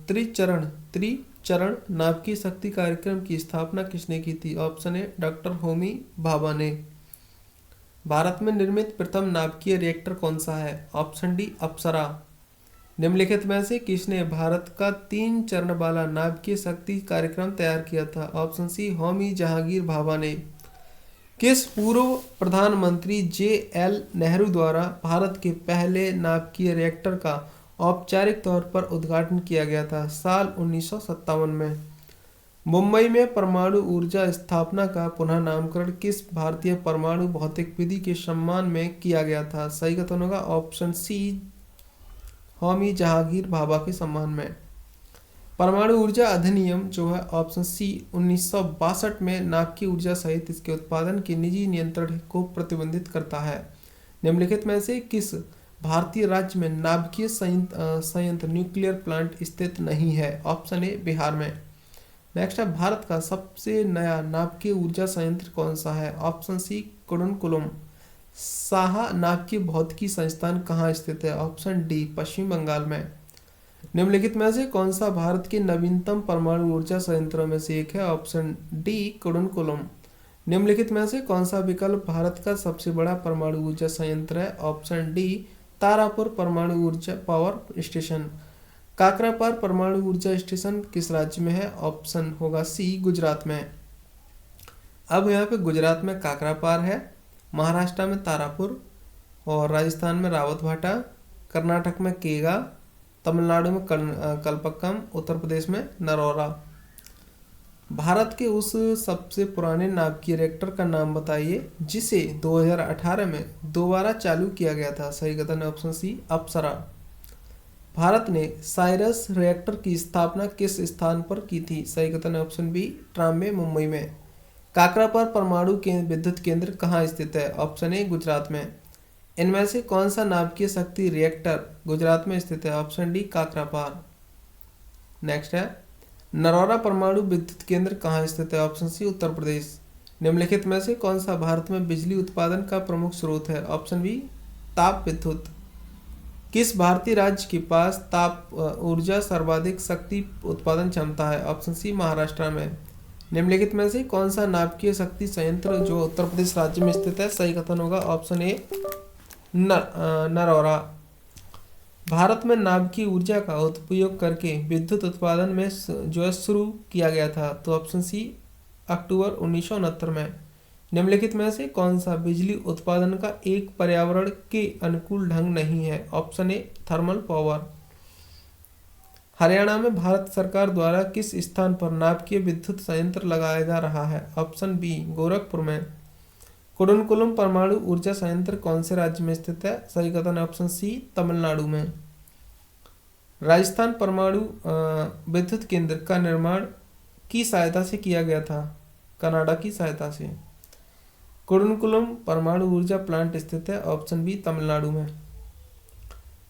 त्रिचरण नाभिकीय शक्ति कार्यक्रम की स्थापना किसने की थी? Option A, doctor Homi Bhabha ने। भारत में निर्मित प्रथम नाभिकीय रिएक्टर कौन सा है? ऑप्शन डी, अप्सरा। निम्नलिखित में से किसने भारत का 3 चरण वाला नाभिकीय शक्ति कार्यक्रम तैयार किया था? ऑप्शन सी, होमी जहांगीर भाभा ने। किस पूर्व प्रधानमंत्री JL नेहरू द्वारा भारत के पहले नाभिकीय रिएक्टर का औपचारिक तौर पर उद्घाटन किया गया था? साल 1957 में। मुंबई में परमाणु ऊर्जा स्थापना का पुनः नामकरण किस भारतीय परमाणु भौतिक विधि के सम्मान में किया गया था? सही कथन होगा ऑप्शन सी, होमी जहांगीर भाभा के सम्मान में। परमाणु ऊर्जा अधिनियम जो है ऑप्शन सी 1962 में नाभिकीय ऊर्जा सहित इसके उत्पादन के निजी नियंत्रण को प्रतिबंधित करता है। निम्नलिखित में से किस भारतीय राज्य में नाभिकीय संयंत्र न्यूक्लियर प्लांट स्थित नहीं है? ऑप्शन ए बिहार में। नेक्स्ट है, भारत का सबसे नया नाभिकीय ऊर्जा संयंत्र कौन सा है? ऑप्शन सी कुडनकुलम। साहा नाभिकीय भौतिकी संस्थान कहाँ स्थित है? ऑप्शन डी पश्चिम बंगाल में। निम्नलिखित में से कौन सा भारत के नवीनतम परमाणु ऊर्जा संयंत्रों में से एक है? Option D Kudankulam. निम्नलिखित में से कौन सा विकल्प भारत का सबसे बड़ा परमाणु ऊर्जा संयंत्र है? ऑप्शन डी तारापुर परमाणु ऊर्जा पावर स्टेशन। काकरापार परमाणु ऊर्जा स्टेशन किस राज्य में है? ऑप्शन होगा सी गुजरात में। अब यहाँ पे गुजरात में काकरापार है, महाराष्ट्र में तारापुर और राजस्थान में रावतभाटा, कर्नाटक में केगा, तमिलनाडु में कलपक्कम, उत्तर प्रदेश में नरौरा। भारत के उस सबसे पुराने नाभिकीय रिएक्टर का नाम बताइए जिसे 2018 में दोबारा चालू किया गया था? सही कथन है ऑप्शन सी अप्सरा। भारत ने साइरस रिएक्टर की स्थापना किस स्थान पर की थी? सही कथन है ऑप्शन बी ट्राम्बे मुंबई में। काकरापार परमाणु विद्युत केंद्र कहाँ स्थित है? ऑप्शन ए गुजरात में। इनमें से कौन सा नाभिकीय शक्ति रिएक्टर गुजरात में स्थित है? Option D Kakrapar. नेक्स्ट है, नरौरा परमाणु विद्युत केंद्र कहाँ स्थित है? ऑप्शन सी उत्तर प्रदेश। निम्नलिखित में से कौन सा भारत में बिजली उत्पादन का प्रमुख स्रोत है? ऑप्शन बी ताप विद्युत। किस भारतीय राज्य के पास ताप ऊर्जा सर्वाधिक शक्ति उत्पादन क्षमता है? ऑप्शन सी महाराष्ट्र में। निम्नलिखित में से कौन सा नाभिकीय शक्ति संयंत्र जो उत्तर प्रदेश राज्य में स्थित है? सही कथन होगा ऑप्शन ए नरौरा। भारत में नाभिकीय ऊर्जा का उपयोग करके विद्युत उत्पादन में जो है शुरू किया गया था? तो ऑप्शन सी अक्टूबर 1969 में। निम्नलिखित में से कौन सा बिजली उत्पादन का एक पर्यावरण के अनुकूल ढंग नहीं है? ऑप्शन ए थर्मल पावर। हरियाणा में भारत सरकार द्वारा किस स्थान पर नाभिकीय विद्युत संयंत्र लगाया जा रहा है? ऑप्शन बी गोरखपुर में। कुडनकुलम परमाणु ऊर्जा संयंत्र कौन से राज्य में स्थित है? सही कथन है ऑप्शन सी तमिलनाडु में। राजस्थान परमाणु विद्युत केंद्र का निर्माण की सहायता से किया गया था? कनाडा की सहायता से। कुडनकुलम परमाणु ऊर्जा प्लांट स्थित है? ऑप्शन बी तमिलनाडु में।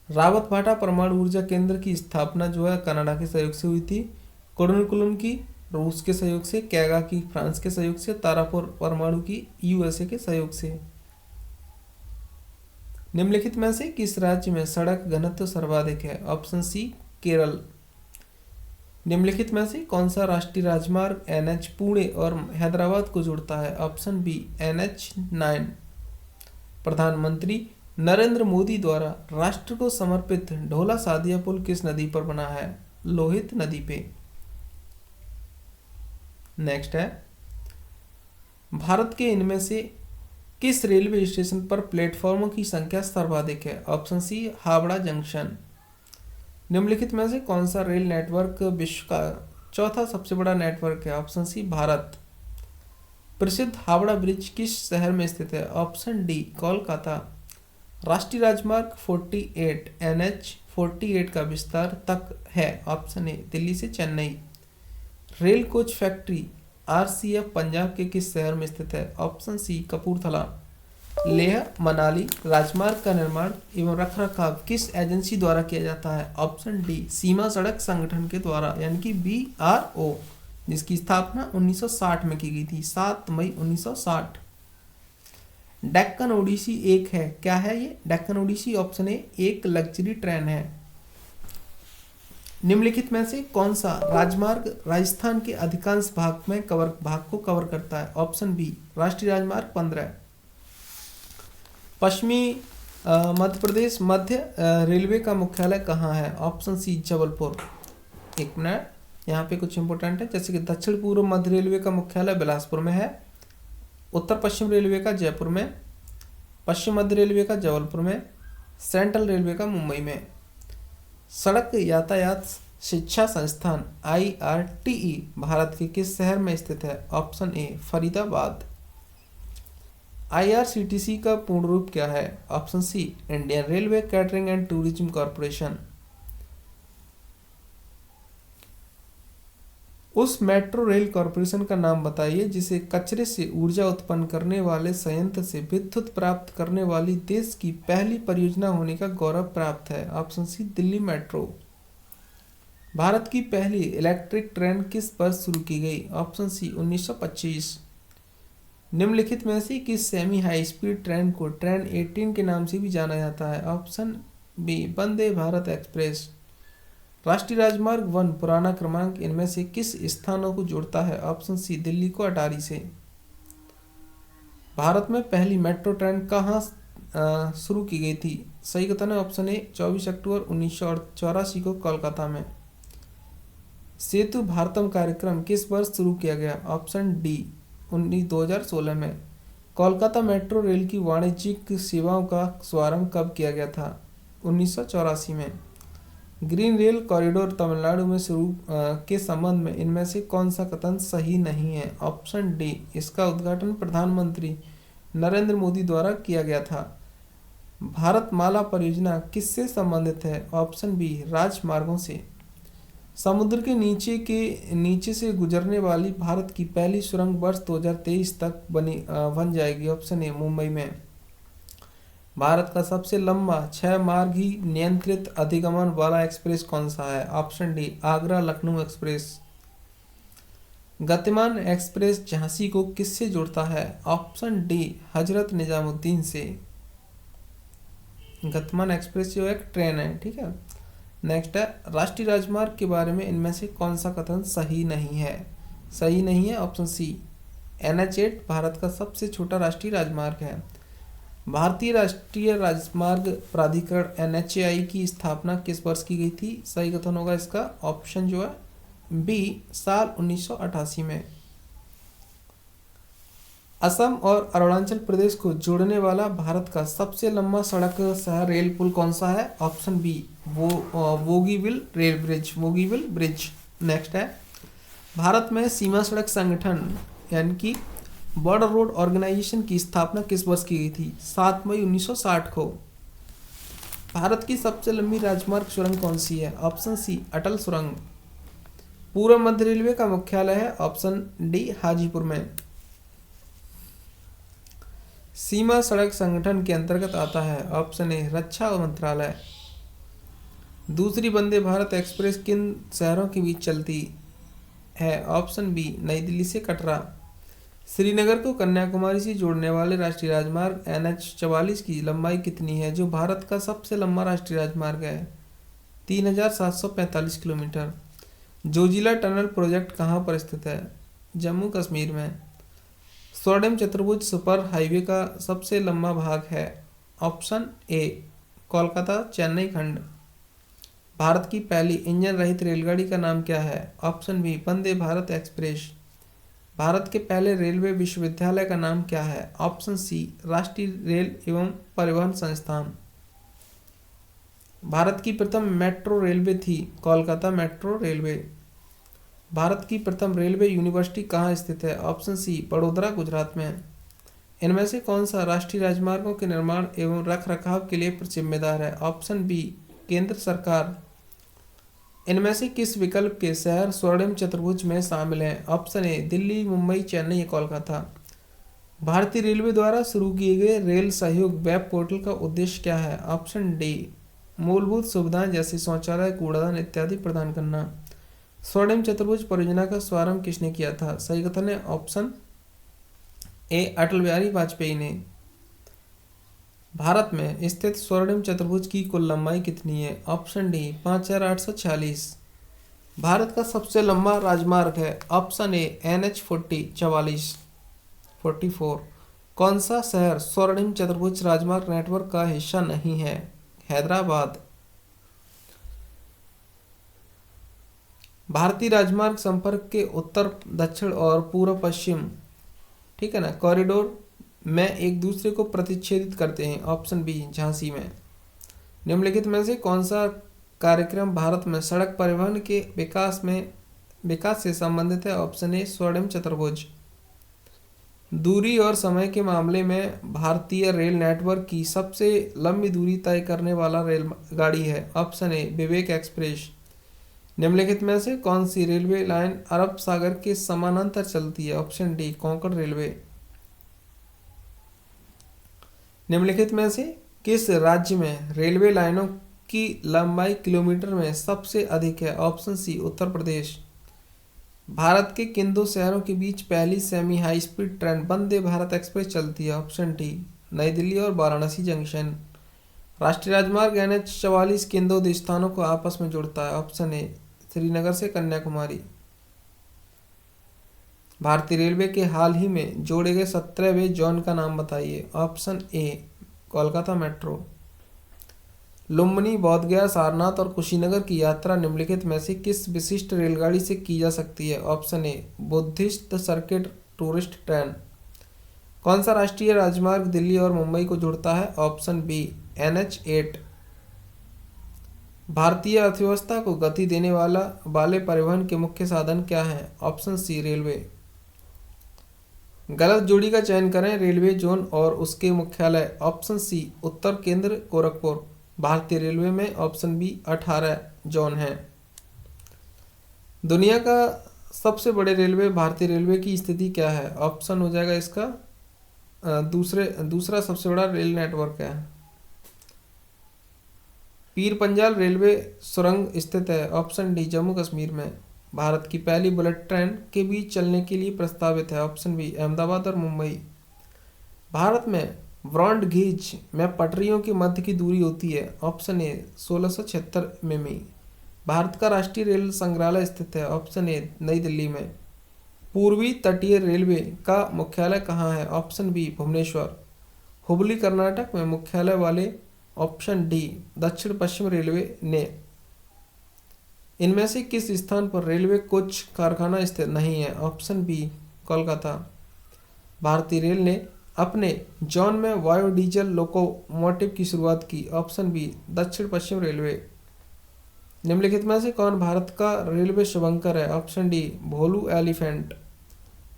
रावतभाटा परमाणु ऊर्जा केंद्र की स्थापना जो है कनाडा के सहयोग से हुई थी। कुडनकुलम की रूस के सहयोग से, कैगा की फ्रांस के सहयोग से, तारापुर परमाणु की यूएसए के सहयोग से। निम्नलिखित में से किस राज्य में सड़क घनत्व सर्वाधिक है? Option C Kerala. निम्नलिखित में से कौन सा राष्ट्रीय राजमार्ग एनएच पुणे और हैदराबाद को जोड़ता है? Option B NH9। प्रधानमंत्री नरेंद्र मोदी द्वारा राष्ट्र को समर्पित ढोला सादिया पुल किस नदी पर बना है? लोहित नदी पे। नेक्स्ट है, भारत के इनमें से किस रेलवे स्टेशन पर प्लेटफॉर्मों की संख्या सर्वाधिक है? Option C Howrah junction. निम्नलिखित में से कौन सा रेल नेटवर्क विश्व का चौथा सबसे बड़ा नेटवर्क है? Option C Bharat. प्रसिद्ध हावड़ा ब्रिज किस शहर में स्थित है? Option D Kolkata. राष्ट्रीय राजमार्ग 48 NH48 का विस्तार तक है? ऑप्शन ए दिल्ली से Chennai. Rail coach factory RCF Punjab के किस शहर में स्थित है? Option C Kapurthala. लेह मनाली राजमार्ग का निर्माण एवं रखरखाव किस एजेंसी द्वारा किया जाता है? ऑप्शन डी सीमा सड़क संगठन के द्वारा यानी कि BRO, जिसकी स्थापना 1960 में की गई थी, 7 मई 1960। डेक्कन ओडिसी एक है, क्या है ये? डेक्कन ओडिसी ऑप्शन ए एक लग्जरी ट्रेन है। निम्नलिखित में से कौन सा राजमार्ग राजस्थान के अधिकांश भाग को कवर करता है? ऑप्शन बी राष्ट्रीय राजमार्ग 15। पश्चिमी मध्य प्रदेश मध्य रेलवे का मुख्यालय कहाँ है? Option C Jabalpur. एक मिनट, यहाँ पे कुछ इंपोर्टेंट है, जैसे कि दक्षिण पूर्व मध्य रेलवे का मुख्यालय बिलासपुर में है, उत्तर पश्चिम रेलवे का जयपुर में, पश्चिम मध्य रेलवे का जबलपुर में, सेंट्रल रेलवे का मुंबई में। सड़क यातायात शिक्षा संस्थान IRTE भारत के किस शहर में स्थित है? ऑप्शन ए फरीदाबाद। IRCTC का पूर्ण रूप क्या है? Option C Indian railway catering and tourism corporation. उस मेट्रो रेल कॉरपोरेशन का नाम बताइए जिसे कचरे से ऊर्जा उत्पन्न करने वाले संयंत्र से विद्युत प्राप्त करने वाली देश की पहली परियोजना होने का गौरव प्राप्त है। Option C Delhi metro. Bharat की पहली इलेक्ट्रिक ट्रेन किस वर्ष शुरू की गई? Option C 1925। निम्नलिखित में से किस सेमी हाई स्पीड ट्रेन को ट्रेन 18 के नाम से भी जाना जाता है? Option B Vande Bharat express. राष्ट्रीय राजमार्ग 1 पुराना क्रमांक इनमें से किस स्थानों को जोड़ता है? ऑप्शन सी दिल्ली को अटारी से। भारत में पहली मेट्रो ट्रेन कहाँ शुरू की गई थी? सही कथन है ऑप्शन ए 24 अक्टूबर 1984 को कोलकाता में। सेतु भारतम कार्यक्रम किस वर्ष शुरू किया गया? ऑप्शन डी 2016 में। कोलकाता मेट्रो रेल की वाणिज्यिक सेवाओं का शुभारंभ कब किया गया था? 1984 में। ग्रीन रेल कॉरिडोर तमिलनाडु में शुरू के संबंध में इनमें से कौन सा कथन सही नहीं है? ऑप्शन डी इसका उद्घाटन प्रधानमंत्री नरेंद्र मोदी द्वारा किया गया था। भारतमाला परियोजना किससे संबंधित है? ऑप्शन बी राजमार्गों से। समुद्र के नीचे से गुजरने वाली भारत की पहली सुरंग वर्ष 2023 तक बन जाएगी। ऑप्शन ए मुंबई में। भारत का सबसे लंबा 6 मार्ग ही नियंत्रित अधिगमन वाला एक्सप्रेस कौन सा है? Option D Agra Lucknow express. गतिमान एक्सप्रेस झांसी को किससे जोड़ता है? ऑप्शन डी हजरत निजामुद्दीन से। गतिमान एक्सप्रेस जो एक ट्रेन है, ठीक है। नेक्स्ट है राष्ट्रीय राजमार्ग के बारे में इनमें से कौन सा कथन सही नहीं है? सही नहीं है ऑप्शन सी NH8 भारत का सबसे छोटा राष्ट्रीय राजमार्ग है। भारतीय राष्ट्रीय राजमार्ग प्राधिकरण NHAI की स्थापना किस वर्ष की गई थी? सही कथन होगा इसका ऑप्शन जो है बी साल 1988 में। असम और अरुणाचल प्रदेश को जोड़ने वाला भारत का सबसे लंबा सड़क सह रेल पुल कौन सा है? Option B Bogibeel rail bridge, Bogibeel bridge. Next है भारत में सीमा सड़क संगठन यानी कि बॉर्डर रोड ऑर्गेनाइजेशन की स्थापना किस वर्ष की गई थी? 7 मई 1960 को। भारत की सबसे लंबी राजमार्ग सुरंग कौन सी है? ऑप्शन सी अटल सुरंग। पूर्व मध्य रेलवे का मुख्यालय है? ऑप्शन डी हाजीपुर में। सीमा सड़क संगठन के अंतर्गत आता है? ऑप्शन ए रक्षा मंत्रालय। दूसरी वंदे भारत एक्सप्रेस किन शहरों के बीच चलती है? ऑप्शन बी नई दिल्ली से कटरा। श्रीनगर को कन्याकुमारी से जोड़ने वाले राष्ट्रीय राजमार्ग NH44 की लंबाई कितनी है, जो भारत का सबसे लंबा राष्ट्रीय राजमार्ग है? 3745 किलोमीटर। जोजिला टनल प्रोजेक्ट कहाँ पर स्थित है? जम्मू कश्मीर में। स्वर्णिम चतुर्भुज सुपर हाईवे का सबसे लंबा भाग है? ऑप्शन ए कोलकाता चेन्नई खंड। भारत की पहली इंजन रहित रेलगाड़ी का नाम क्या है? Option B Vande Bharat express. Bharat के पहले रेलवे विश्वविद्यालय का नाम क्या है? ऑप्शन सी राष्ट्रीय रेल एवं परिवहन संस्थान। भारत की प्रथम मेट्रो रेलवे थी? Kolkata metro railway. भारत की प्रथम रेलवे यूनिवर्सिटी कहाँ स्थित है? ऑप्शन सी बड़ोदरा गुजरात में। इनमें से कौन सा राष्ट्रीय राजमार्गों के निर्माण एवं रख रखाव के लिए जिम्मेदार है? ऑप्शन बी केंद्र सरकार। इनमें से किस विकल्प के शहर स्वर्णिम चतुर्भुज में शामिल हैं? Option A Delhi, Mumbai, Chennai, Kolkata. भारतीय रेलवे द्वारा शुरू किए गए रेल सहयोग वेब पोर्टल का उद्देश्य क्या है? ऑप्शन डी मूलभूत सुविधाएं जैसे शौचालय, कूड़ादान इत्यादि प्रदान करना। स्वर्णिम चतुर्भुज परियोजना का शुभारंभ किसने किया था? सही कथन है ऑप्शन ए अटल बिहारी वाजपेयी ने। भारत में स्थित स्वर्णिम चतुर्भुज की कुल लंबाई कितनी है? Option D 5846। भारत का सबसे लंबा राजमार्ग है? ऑप्शन ए NH40 44। कौन सा शहर स्वर्णिम चतुर्भुज राजमार्ग नेटवर्क का हिस्सा नहीं है? हैदराबाद। भारतीय राजमार्ग संपर्क के उत्तर, दक्षिण और पूर्व पश्चिम, ठीक है ना, कॉरिडोर में एक दूसरे को प्रतिच्छेदित करते हैं? ऑप्शन बी झांसी में। निम्नलिखित में से कौन सा कार्यक्रम भारत में सड़क परिवहन के विकास से संबंधित है? ऑप्शन ए स्वर्णिम चतुर्भुज। दूरी और समय के मामले में भारतीय रेल नेटवर्क की सबसे लंबी दूरी तय करने वाला रेलगाड़ी है? ऑप्शन ए विवेक एक्सप्रेस। निम्नलिखित में से कौन सी रेलवे लाइन अरब सागर के समानांतर चलती है? Option D Konkan railway. निम्नलिखित में से किस राज्य में रेलवे लाइनों की लंबाई किलोमीटर में सबसे अधिक है? ऑप्शन सी उत्तर प्रदेश। भारत के किन दो शहरों के बीच पहली सेमी हाई स्पीड ट्रेन वंदे भारत एक्सप्रेस चलती है? ऑप्शन डी नई दिल्ली और वाराणसी जंक्शन। राष्ट्रीय राजमार्ग NH 44 किन दो स्थानों को आपस में जोड़ता है? ऑप्शन ए श्रीनगर से कन्याकुमारी। भारतीय रेलवे के हाल ही में जोड़े गए 17वें जोन का नाम बताइए? Option A Kolkata metro. Lumbini, Bodhgaya, Sarnath और कुशीनगर की यात्रा निम्नलिखित में से किस विशिष्ट रेलगाड़ी से की जा सकती है? ऑप्शन ए बुद्धिस्ट सर्किट टूरिस्ट ट्रेन। कौन सा राष्ट्रीय राजमार्ग दिल्ली और मुंबई को जोड़ता है? Option B NH 8। भारतीय अर्थव्यवस्था को गति देने वाले परिवहन के मुख्य साधन क्या हैं? Option C railway. गलत जोड़ी का चयन करें। रेलवे जोन और उसके मुख्यालय। ऑप्शन सी उत्तर केंद्र गोरखपुर। भारतीय रेलवे में ऑप्शन बी 18 जोन हैं। दुनिया का सबसे बड़े रेलवे भारतीय रेलवे की स्थिति क्या है? ऑप्शन हो जाएगा इसका दूसरा सबसे बड़ा रेल नेटवर्क है। पीर पंजाल रेलवे सुरंग स्थित है? ऑप्शन डी जम्मू कश्मीर में। भारत की पहली बुलेट ट्रेन के बीच चलने के लिए प्रस्तावित है? ऑप्शन बी अहमदाबाद और मुंबई। भारत में ब्रॉड गेज में पटरियों के मध्य की दूरी होती है? ऑप्शन ए 1676 मिमी। भारत का राष्ट्रीय रेल संग्रहालय स्थित है? ऑप्शन ए नई दिल्ली में। पूर्वी तटीय रेलवे का मुख्यालय कहाँ है? Option B Bhubaneswar. हुबली कर्नाटक में मुख्यालय वाले? ऑप्शन डी दक्षिण पश्चिम रेलवे ने। इनमें से किस स्थान पर रेलवे कोच कारखाना स्थित नहीं है? Option B Kolkata. भारतीय रेल ने अपने जोन में बायोडीजल लोकोमोटिव की शुरुआत की? ऑप्शन बी दक्षिण पश्चिम रेलवे। निम्नलिखित में से कौन भारत का रेलवे शुभंकर है? ऑप्शन डी भोलू एलिफेंट।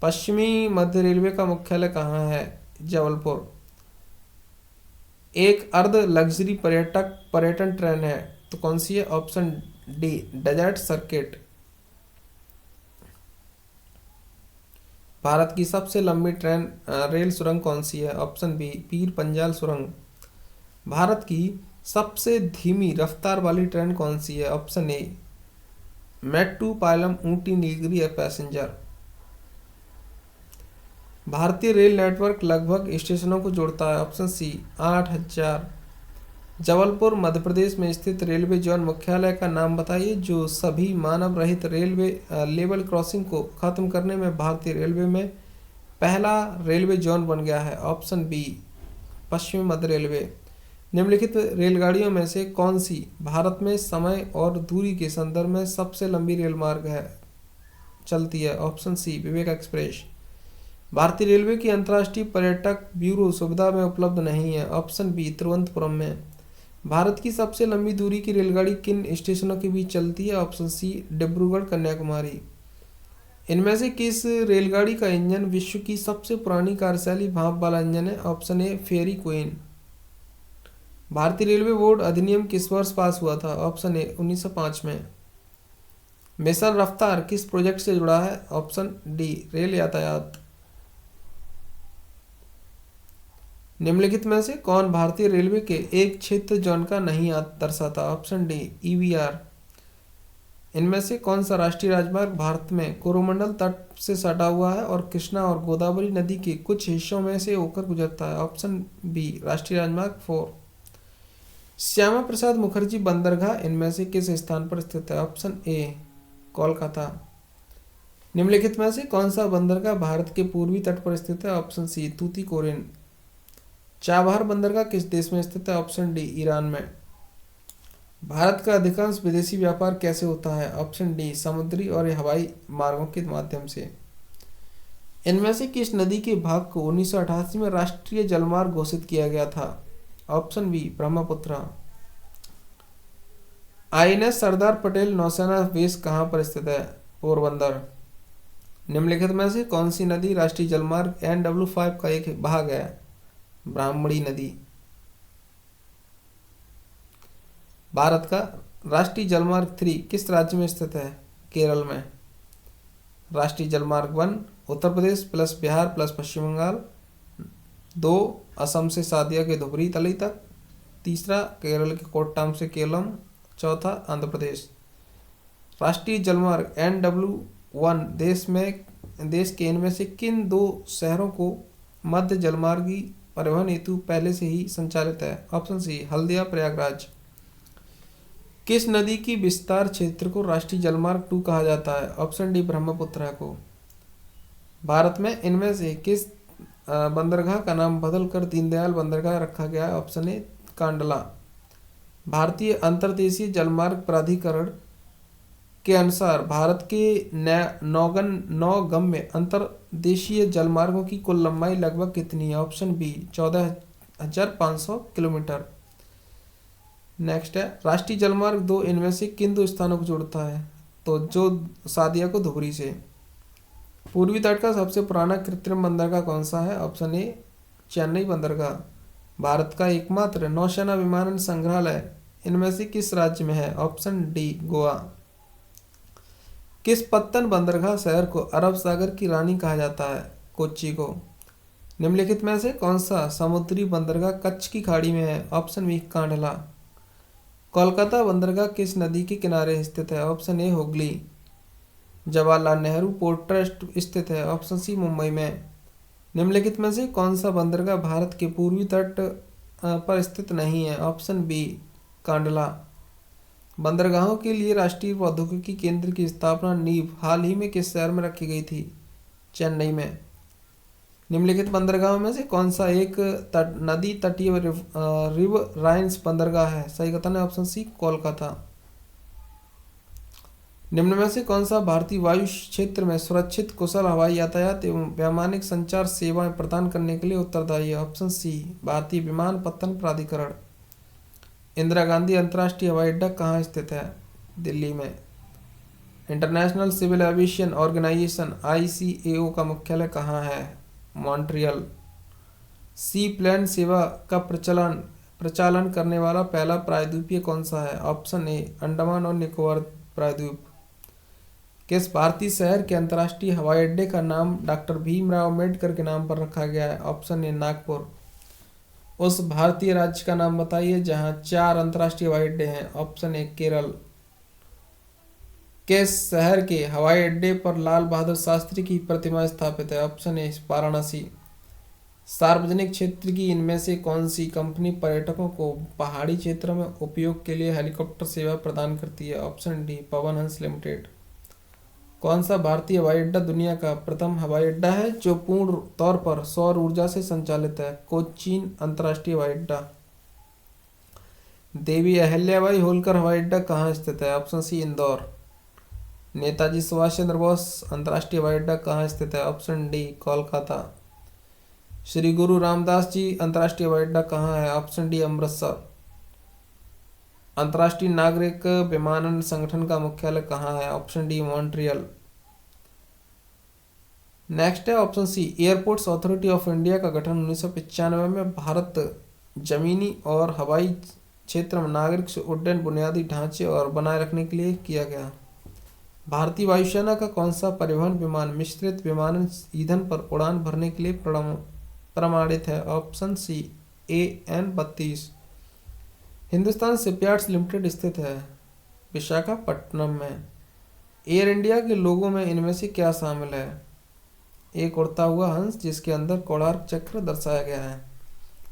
पश्चिमी मध्य रेलवे का मुख्यालय कहाँ है? जबलपुर। एक अर्ध लग्जरी पर्यटन ट्रेन है तो कौन सी है? Option D desert circuit. Bharat की सबसे लंबी रेल सुरंग कौन सी है? ऑप्शन बी पीर पंजाल सुरंग। भारत की सबसे धीमी रफ्तार वाली ट्रेन कौन सी है? Option A Mettupalam Ooty Nilgiri passenger. भारतीय रेल नेटवर्क लगभग स्टेशनों को जोड़ता है? ऑप्शन सी 8000। जबलपुर मध्य प्रदेश में स्थित रेलवे जोन मुख्यालय का नाम बताइए जो सभी मानव रहित रेलवे लेवल क्रॉसिंग को खत्म करने में भारतीय रेलवे में पहला रेलवे जोन बन गया है? ऑप्शन बी पश्चिमी मध्य रेलवे। निम्नलिखित रेलगाड़ियों में से कौन सी भारत में समय और दूरी के संदर्भ में सबसे लंबी रेलमार्ग चलती है? ऑप्शन सी विवेक एक्सप्रेस। भारतीय रेलवे की अंतर्राष्ट्रीय पर्यटक ब्यूरो सुविधा में उपलब्ध नहीं है? ऑप्शन बी तिरुवनंतपुरम में। भारत की सबसे लंबी दूरी की रेलगाड़ी किन स्टेशनों के बीच चलती है? Option C Dibrugarh Kanyakumari. इनमें से किस रेलगाड़ी का इंजन विश्व की सबसे पुरानी कार्यशैली भाप वाला इंजन है? Option A Fairy Queen. भारतीय रेलवे बोर्ड अधिनियम किस वर्ष पास हुआ था? ऑप्शन ए 1905 में। मिशन रफ्तार किस प्रोजेक्ट से जुड़ा है? ऑप्शन डी रेल यातायात। निम्नलिखित में से कौन भारतीय रेलवे के एक क्षेत्र जोन का नहीं दर्शाता? Option D EVR। इनमें से कौन सा राष्ट्रीय राजमार्ग भारत में कोरोमंडल तट से सटा हुआ है और कृष्णा और गोदावरी नदी के कुछ हिस्सों में से होकर गुजरता है? ऑप्शन बी राष्ट्रीय राजमार्ग 4। श्यामा प्रसाद मुखर्जी बंदरगाह इनमें से किस स्थान पर स्थित है? Option A Kolkata. निम्नलिखित में से कौन सा बंदरगाह भारत के पूर्वी तट पर स्थित है? ऑप्शन सी तूतीकोरिन। चाबहार बंदरगाह किस देश में स्थित है? ऑप्शन डी ईरान में। भारत का अधिकांश विदेशी व्यापार कैसे होता है? ऑप्शन डी समुद्री और हवाई मार्गों के माध्यम से। इनमें से किस नदी के भाग को 1988 में राष्ट्रीय जलमार्ग घोषित किया गया था? Option B Brahmaputra. INS Sardar Patel नौसेना बेस कहाँ पर स्थित है? पोरबंदर। निम्नलिखित में से कौन सी नदी राष्ट्रीय जलमार्ग NW5 का एक भाग है? ब्राह्मणी नदी। भारत का राष्ट्रीय जलमार्ग 3 किस राज्य में स्थित है? केरल में। राष्ट्रीय जलमार्ग 1 उत्तर प्रदेश प्लस बिहार प्लस पश्चिम बंगाल। 2 असम से सादिया के धुबरी तली तक। तीसरा केरल के कोट्टाम से केलम। चौथा आंध्र प्रदेश। राष्ट्रीय जलमार्ग NW1 देश के इनमें से किन 2 शहरों को मध्य जलमार्गी परिवहन हेतु पहले से ही संचालित है? Option C Haldia Prayagraj. किस नदी की विस्तार क्षेत्र को राष्ट्रीय जलमार्ग 2 कहा जाता है? ऑप्शन डी ब्रह्मपुत्र को। भारत में इनमें से किस बंदरगाह का नाम बदलकर दीनदयाल बंदरगाह रखा गया है? ऑप्शन ए कांडला। भारतीय अंतर्देशीय जलमार्ग प्राधिकरण के अनुसार भारत के नौगम्य अंतर्देशीय जलमार्गों की कुल लंबाई लगभग कितनी है? Option B 14,500 kilometre. नेक्स्ट है राष्ट्रीय जलमार्ग 2 इनमें से किन 2 स्थानों को जोड़ता है? तो जो सादिया को धुबरी से। पूर्वी तट का सबसे पुराना कृत्रिम बंदरगाह कौन सा है? ऑप्शन ए चेन्नई बंदरगाह। भारत का एकमात्र नौसेना विमानन संग्रहालय इनमें से किस राज्य में है? Option D Goa. किस पत्तन बंदरगाह शहर को अरब सागर की रानी कहा जाता है? कोच्चि को। निम्नलिखित में से कौन सा समुद्री बंदरगाह कच्छ की खाड़ी में है? Option B Kandla. कोलकाता बंदरगाह किस नदी के किनारे स्थित है? ऑप्शन ए हुगली। जवाहरलाल नेहरू पोर्ट ट्रस्ट स्थित है? ऑप्शन सी मुंबई में। निम्नलिखित में से कौन सा बंदरगाह भारत के पूर्वी तट पर स्थित नहीं है? Option B Kandla. बंदरगाहों के लिए राष्ट्रीय प्रौद्योगिकी केंद्र की स्थापना नींव हाल ही में किस शहर में रखी गई थी? चेन्नई में। निम्नलिखित बंदरगाहों में से कौन सा एक नदी तटीय रिवराइन्स बंदरगाह है? सही कथन है ऑप्शन सी कोलकाता। निम्न में से कौन सा भारतीय वायु क्षेत्र में सुरक्षित कुशल हवाई यातायात एवं वैमानिक संचार सेवाएं प्रदान करने के लिए उत्तरदायी है? ऑप्शन सी भारतीय विमानपत्तन प्राधिकरण। इंदिरा गांधी अंतर्राष्ट्रीय हवाई अड्डा कहाँ स्थित है? दिल्ली में। International civil aviation organization ICAO का मुख्यालय कहाँ है? मॉन्ट्रियल। सी प्लेन सेवा का प्रचालन करने वाला पहला प्रायद्वीपीय कौन सा है? ऑप्शन ए अंडमान और निकोबार प्रायद्वीप। किस भारतीय शहर के अंतर्राष्ट्रीय हवाई अड्डे का नाम डॉक्टर भीमराव अम्बेडकर के नाम पर रखा गया है? ऑप्शन ए नागपुर। उस भारतीय राज्य का नाम बताइए जहां 4 अंतर्राष्ट्रीय हवाई अड्डे हैं? Option A Kerala. किस शहर के हवाई अड्डे पर लाल बहादुर शास्त्री की प्रतिमा स्थापित है? ऑप्शन ए वाराणसी। सार्वजनिक क्षेत्र की इनमें से कौन सी कंपनी पर्यटकों को पहाड़ी क्षेत्र में उपयोग के लिए हेलीकॉप्टर सेवा प्रदान करती है? Option D Pawan Hans limited. कौन सा भारतीय हवाई अड्डा दुनिया का प्रथम हवाई अड्डा है जो पूर्ण तौर पर सौर ऊर्जा से संचालित है? कोचीन अंतर्राष्ट्रीय हवाई अड्डा। देवी अहिल्याबाई होलकर हवाई अड्डा कहाँ स्थित है? Option C Indore. नेताजी सुभाष चंद्र बोस अंतर्राष्ट्रीय हवाई अड्डा कहाँ स्थित है? Option D Kolkata. श्री गुरु रामदास जी अंतर्राष्ट्रीय हवाई अड्डा कहाँ है? Option D Amritsar. अंतर्राष्ट्रीय नागरिक विमानन संगठन का मुख्यालय कहाँ है? Option D Montreal. नेक्स्ट है option C airports authority of India का गठन 1995 में भारत जमीनी और हवाई क्षेत्र में नागरिक उड्डयन बुनियादी ढांचे और बनाए रखने के लिए किया गया। भारतीय वायुसेना का कौन सा परिवहन विमान मिश्रित विमानन ईंधन पर उड़ान भरने के लिए प्रमाणित है? Option C AN-32। Hindustan shipyards limited स्थित है विशाखापट्टनम में। एयर इंडिया के लोगों में इनमें से क्या शामिल है? एक उड़ता हुआ हंस जिसके अंदर कोणार्क चक्र दर्शाया गया है।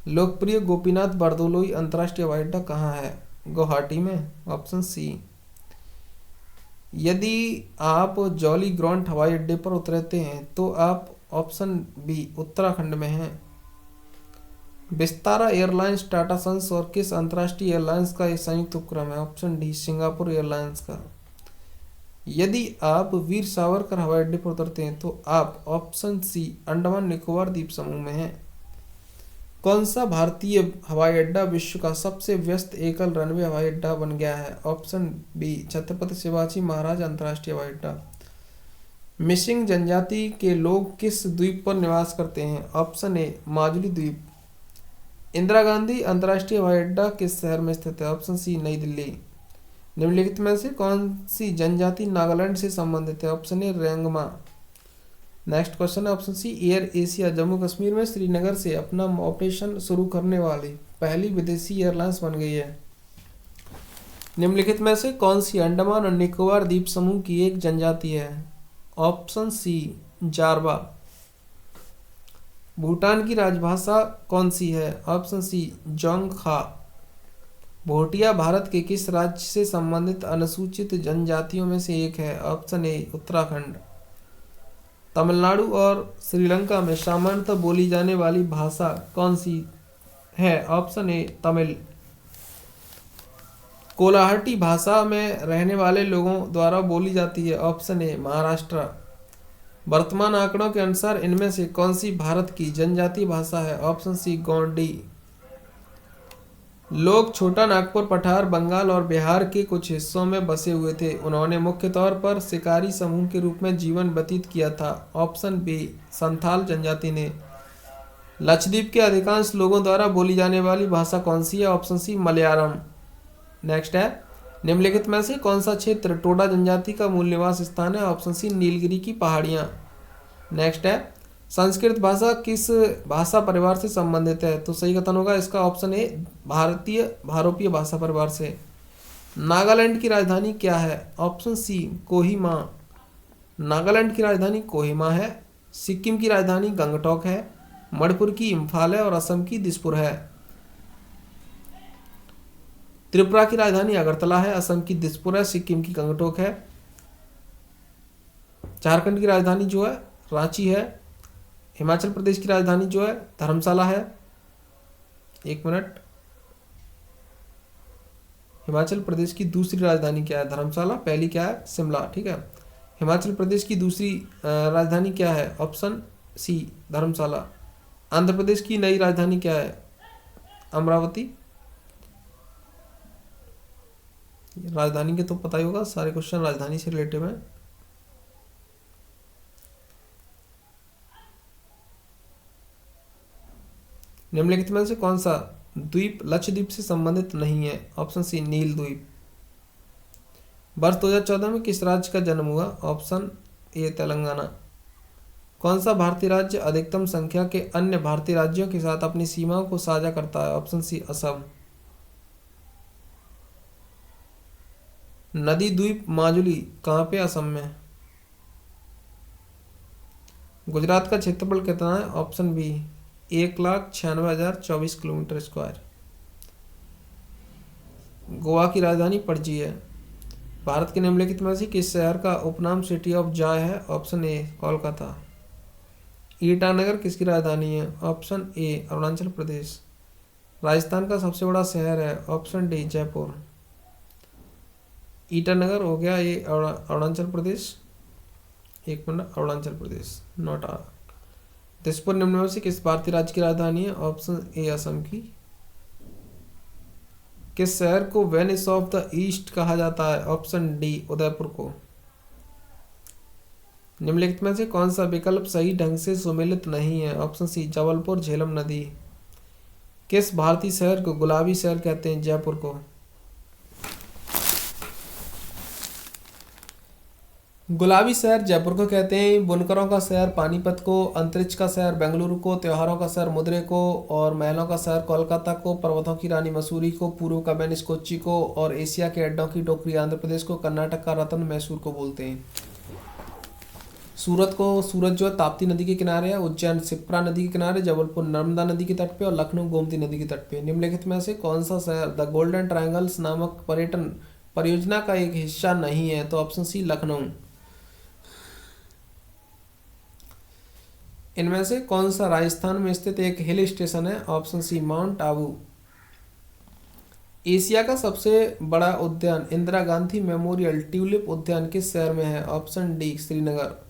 लोकप्रिय गोपीनाथ बरदोलोई अंतर्राष्ट्रीय हवाई अड्डा कहाँ है? गुवाहाटी में। Option C. यदि आप जॉली ग्रांट हवाई अड्डे पर उतरते हैं तो आप ऑप्शन बी उत्तराखंड में हैं। विस्तारा एयरलाइंस टाटा सन्स और किस अंतर्राष्ट्रीय एयरलाइंस का संयुक्त उपक्रम है? ऑप्शन डी सिंगापुर एयरलाइंस का। यदि आप वीर सावरकर हवाई अड्डे पर उतरते हैं तो आप ऑप्शन सी अंडमान निकोबार द्वीप समूह में हैं। कौन सा भारतीय हवाई अड्डा विश्व का सबसे व्यस्त एकल रनवे हवाई अड्डा बन गया है? ऑप्शन बी छत्रपति शिवाजी महाराज अंतर्राष्ट्रीय हवाई अड्डा। मिसिंग जनजाति के लोग किस द्वीप पर निवास करते हैं? ऑप्शन ए माजुली द्वीप। इंदिरा गांधी अंतर्राष्ट्रीय हवाई अड्डा किस शहर में स्थित है? ऑप्शन सी नई दिल्ली। निम्नलिखित में से कौन सी जनजाति नागालैंड से संबंधित है? Option A Rengma. Next question है option C AirAsia Jammu Kashmir में श्रीनगर से अपना ऑपरेशन शुरू करने वाली पहली विदेशी एयरलाइंस बन गई है। निम्नलिखित में से कौन सी अंडमान और निकोबार द्वीप समूह की एक जनजाति है? ऑप्शन सी जारवा। भूटान की राजभाषा कौन सी है? Option C Dzongkha. भोटिया भारत के किस राज्य से संबंधित अनुसूचित जनजातियों में से एक है? ऑप्शन ए उत्तराखंड। तमिलनाडु और श्रीलंका में सामान्यतः बोली जाने वाली भाषा कौन सी है? ऑप्शन ए तमिल। कोलाहटी भाषा में रहने वाले लोगों द्वारा बोली जाती है। ऑप्शन ए महाराष्ट्र। वर्तमान आंकड़ों के अनुसार इनमें से कौन सी भारत की जनजातीय भाषा है? Option C Gondi. लोग छोटा नागपुर पठार बंगाल और बिहार के कुछ हिस्सों में बसे हुए थे। उन्होंने मुख्य तौर पर शिकारी समूह के रूप में जीवन व्यतीत किया था। ऑप्शन बी संथाल जनजाति ने। लक्षद्वीप के अधिकांश लोगों द्वारा बोली जाने वाली भाषा कौन सी है? ऑप्शन सी मलयालम। नेक्स्ट है निम्नलिखित में से कौन सा क्षेत्र टोडा जनजाति का मूल निवास स्थान है? ऑप्शन सी नीलगिरी की पहाड़ियाँ। नेक्स्ट है संस्कृत भाषा किस भाषा परिवार से संबंधित है? तो सही कथन होगा इसका ऑप्शन ए भारतीय भारोपीय भाषा परिवार से। नागालैंड की राजधानी क्या है? ऑप्शन सी कोहिमा। नागालैंड की राजधानी कोहिमा है। सिक्किम की राजधानी गंगटोक है। मणिपुर की इम्फाल है और असम की दिसपुर है। त्रिपुरा की राजधानी अगरतला है। असम की दिसपुर है। सिक्किम की गंगटोक है। झारखंड की राजधानी जो है रांची है। हिमाचल प्रदेश की राजधानी जो है धर्मशाला है। एक मिनट, हिमाचल प्रदेश की दूसरी राजधानी क्या है? धर्मशाला। पहली क्या है? शिमला। ठीक है। हिमाचल प्रदेश की दूसरी राजधानी क्या है? ऑप्शन सी धर्मशाला। आंध्र प्रदेश की नई राजधानी क्या है? अमरावती। राजधानी के तो पता ही होगा, सारे क्वेश्चन राजधानी से रिलेटेड हैं। निम्नलिखित में से कौन सा द्वीप लक्षद्वीप से संबंधित नहीं है? ऑप्शन सी नील द्वीप। वर्ष 2014 में किस राज्य का जन्म हुआ? Option A Telangana. कौन सा भारतीय राज्य अधिकतम संख्या के अन्य भारतीय राज्यों के साथ अपनी सीमाओं को साझा करता है? Option C Assam. नदी द्वीप माजुली कहाँ पे? असम में। गुजरात का क्षेत्रफल कितना है? Option B 1,96,024 kilometre square. Goa की राजधानी पणजी है। भारत के निम्नलिखित में से किस शहर का उपनाम सिटी ऑफ जॉय है? Option A Kolkata. ईटानगर किसकी राजधानी है? Option A Arunachal Pradesh. राजस्थान का सबसे बड़ा शहर है? Option D Jaipur. ईटानगर हो गया ये अरुणाचल प्रदेश। एक मिनट, अरुणाचल प्रदेश नॉट आ। दिसपुर निम्न में से किस भारतीय राज्य की राजधानी है? ऑप्शन ए असम की। किस शहर को वेनिस ऑफ द ईस्ट कहा जाता है? ऑप्शन डी उदयपुर को। निम्नलिखित में से कौन सा विकल्प सही ढंग से सुमेलित नहीं है? ऑप्शन सी जबलपुर झेलम नदी। किस भारतीय शहर को गुलाबी शहर कहते हैं? जयपुर को। गुलाबी शहर जयपुर को कहते हैं। बुनकरों का शहर पानीपत को, अंतरिक्ष का शहर बेंगलुरु को, त्योहारों का शहर मदुरै को और महलों का शहर कोलकाता को, पर्वतों की रानी मसूरी को, पूर्व का वेनिस कोच्चि को और एशिया के अड्डों की टोकरी आंध्र प्रदेश को, कर्नाटक का रतन मैसूर को बोलते हैं। सूरत जो है ताप्ती नदी के किनारे है। उज्जैन शिप्रा नदी के किनारे, जबलपुर नर्मदा नदी के तट पे और लखनऊ गोमती नदी के तट पे। निम्नलिखित में से कौन सा शहर द गोल्डन ट्रायंगल्स नामक पर्यटन परियोजना का एक हिस्सा नहीं है? तो ऑप्शन सी लखनऊ। इनमें से कौन सा राजस्थान में स्थित एक हिल स्टेशन है? Option C mount Abu. Asia का सबसे बड़ा उद्यान इंदिरा गांधी मेमोरियल ट्यूलिप उद्यान किस शहर में है? Option D Srinagar.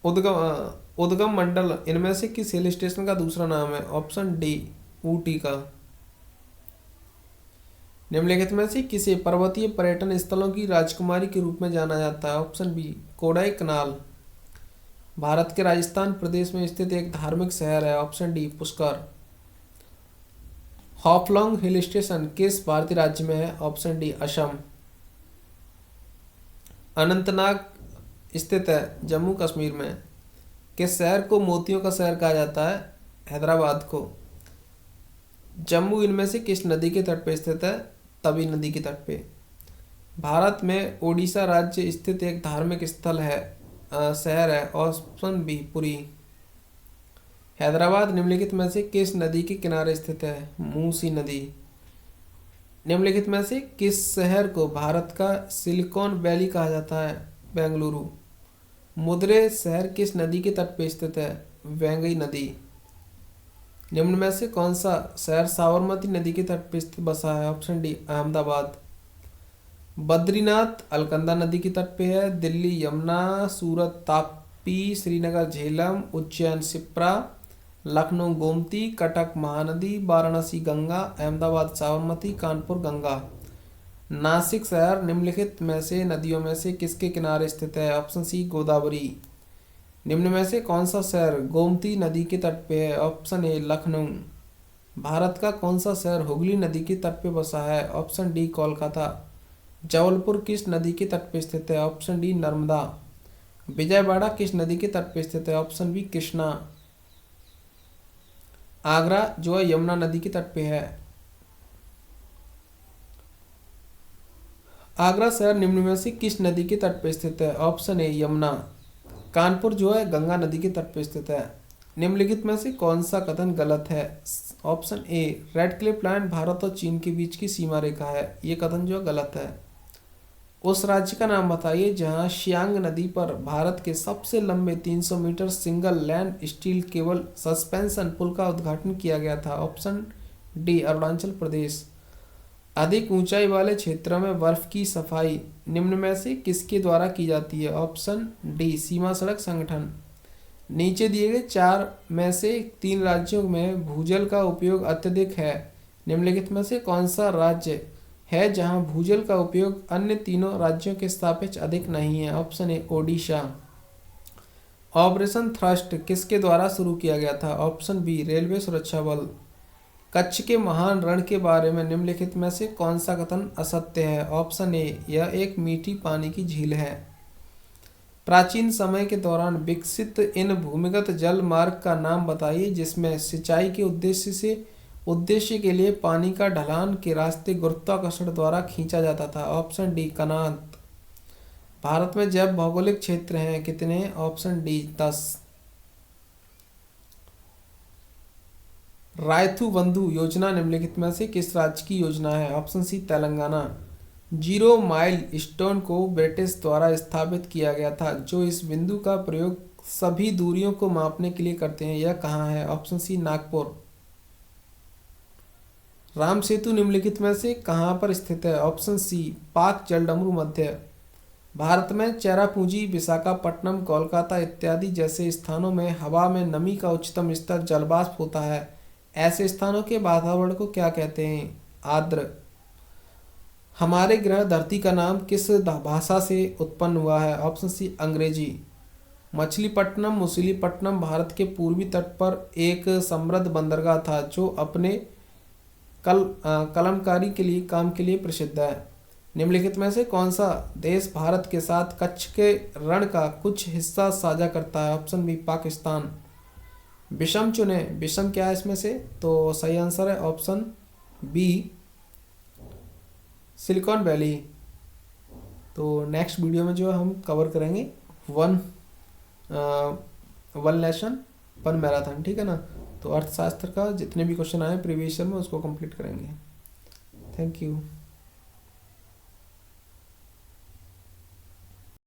उद्गम मंडल इनमें से किस हिल स्टेशन का दूसरा नाम है? ऑप्शन डी ऊटी का। निम्नलिखित में से किसे पर्वतीय पर्यटन स्थलों की राजकुमारी के रूप में जाना जाता है? ऑप्शन बी कोडाई कनाल। भारत के राजस्थान प्रदेश में स्थित एक धार्मिक शहर है। Option D Pushkar. Haflong hill station किस भारतीय राज्य में है? Option D Assam. अनंतनाग स्थित है जम्मू कश्मीर में। किस शहर को मोतियों का शहर कहा जाता है? हैदराबाद को। जम्मू इनमें से किस नदी के तट पर स्थित है? तवी नदी के तट पे। भारत में ओडिशा राज्य स्थित एक धार्मिक स्थल है, शहर है। Option B Puri. हैदराबाद निम्नलिखित में से किस नदी के किनारे स्थित है? मूसी नदी। निम्नलिखित में से किस शहर को भारत का सिलिकॉन वैली कहा जाता है? बेंगलुरु। मुद्रे शहर किस नदी के तट पर स्थित है? वेंगई नदी। निम्न में से कौन सा शहर साबरमती नदी के तट पर स्थित बसा है? Option D Ahmedabad. बद्रीनाथ अलकनंदा नदी के तट पे है। दिल्ली यमुना, सूरत तापी, श्रीनगर झेलम, उज्जैन शिप्रा, लखनऊ गोमती, कटक महानदी, वाराणसी गंगा, अहमदाबाद साबरमती, कानपुर गंगा। नासिक शहर निम्नलिखित में से नदियों में से किसके किनारे स्थित है? Option C Godavari. निम्न में से कौन सा शहर गोमती नदी के तट पे है? ऑप्शन ए लखनऊ। भारत का कौन सा शहर हुगली नदी के तट पे बसा है? Option D Kolkata. जबलपुर किस नदी के तट पे स्थित है? Option D Narmada. विजयवाड़ा किस नदी के तट पे स्थित है? Option B Krishna. आगरा जो है यमुना नदी के तट पे है। आगरा शहर निम्न में से किस नदी के तट पे स्थित है? ऑप्शन ए यमुना। कानपुर जो है गंगा नदी के तट पे स्थित है। निम्नलिखित में से कौन सा कथन गलत है? ऑप्शन ए रेड क्लिफ लाइन भारत और चीन के बीच की सीमा रेखा है। ये कथन जो गलत है। उस राज्य का नाम बताइए जहां सियांग नदी पर भारत के सबसे लंबे 300 metre single lane steel cable suspension पुल का उद्घाटन किया गया था। Option D Arunachal Pradesh. अधिक ऊंचाई वाले क्षेत्रों में बर्फ की सफाई निम्न में से किसके द्वारा की जाती है? ऑप्शन डी सीमा सड़क संगठन। नीचे दिए गए 4 में से 3 राज्यों में भूजल का उपयोग अत्यधिक है। निम्नलिखित में से कौन सा राज्य है जहां भूजल का उपयोग अन्य तीनों राज्यों के सापेक्ष अधिक नहीं है? ऑप्शन ए ओडिशा। ऑपरेशन थ्रस्ट किसके द्वारा शुरू किया गया था? ऑप्शन बी रेलवे सुरक्षा बल। कच्छ के महान रण के बारे में निम्नलिखित में से कौन सा कथन असत्य है? ऑप्शन ए यह एक मीठी पानी की झील है। प्राचीन समय के दौरान विकसित इन भूमिगत जल मार्ग का नाम बताइए जिसमें सिंचाई के उद्देश्य के लिए पानी का ढलान के रास्ते गुरुत्वाकर्षण द्वारा खींचा जाता था। Option D कनात। भारत में जैव भौगोलिक क्षेत्र हैं कितने? Option D 10। रायथू बंधु योजना निम्नलिखित में से किस राज्य की योजना है? Option C Telangana. 0 milestone को ब्रिटिश द्वारा स्थापित किया गया था जो इस बिंदु का प्रयोग सभी दूरियों को मापने के लिए करते हैं। यह कहाँ है? Option C Nagpur. राम सेतु निम्नलिखित में से कहाँ पर स्थित है? ऑप्शन सी पाक जलडमरू मध्य। भारत में चेरापूंजी, विशाखापट्टनम, कोलकाता इत्यादि जैसे स्थानों में हवा में नमी का उच्चतम स्तर जलवाष्प होता है। ऐसे स्थानों के वातावरण को क्या कहते हैं? आर्द्र। हमारे ग्रह धरती का नाम किस भाषा से उत्पन्न हुआ है? ऑप्शन सी अंग्रेजी। मछलीपट्टनम भारत के पूर्वी तट पर एक समृद्ध बंदरगाह था जो अपने कलमकारी काम के लिए प्रसिद्ध है। निम्नलिखित में से कौन सा देश भारत के साथ कच्छ के रण का कुछ हिस्सा साझा करता है? Option B Pakistan. विषम चुने। विषम क्या है इसमें से? तो सही आंसर है ऑप्शन बी सिलिकॉन वैली। तो नेक्स्ट वीडियो में जो हम कवर करेंगे वन लेसन 1 मैराथन, ठीक है ना। तो अर्थशास्त्र का जितने भी क्वेश्चन आए प्रीवियस ईयर में उसको कंप्लीट करेंगे। Thank you.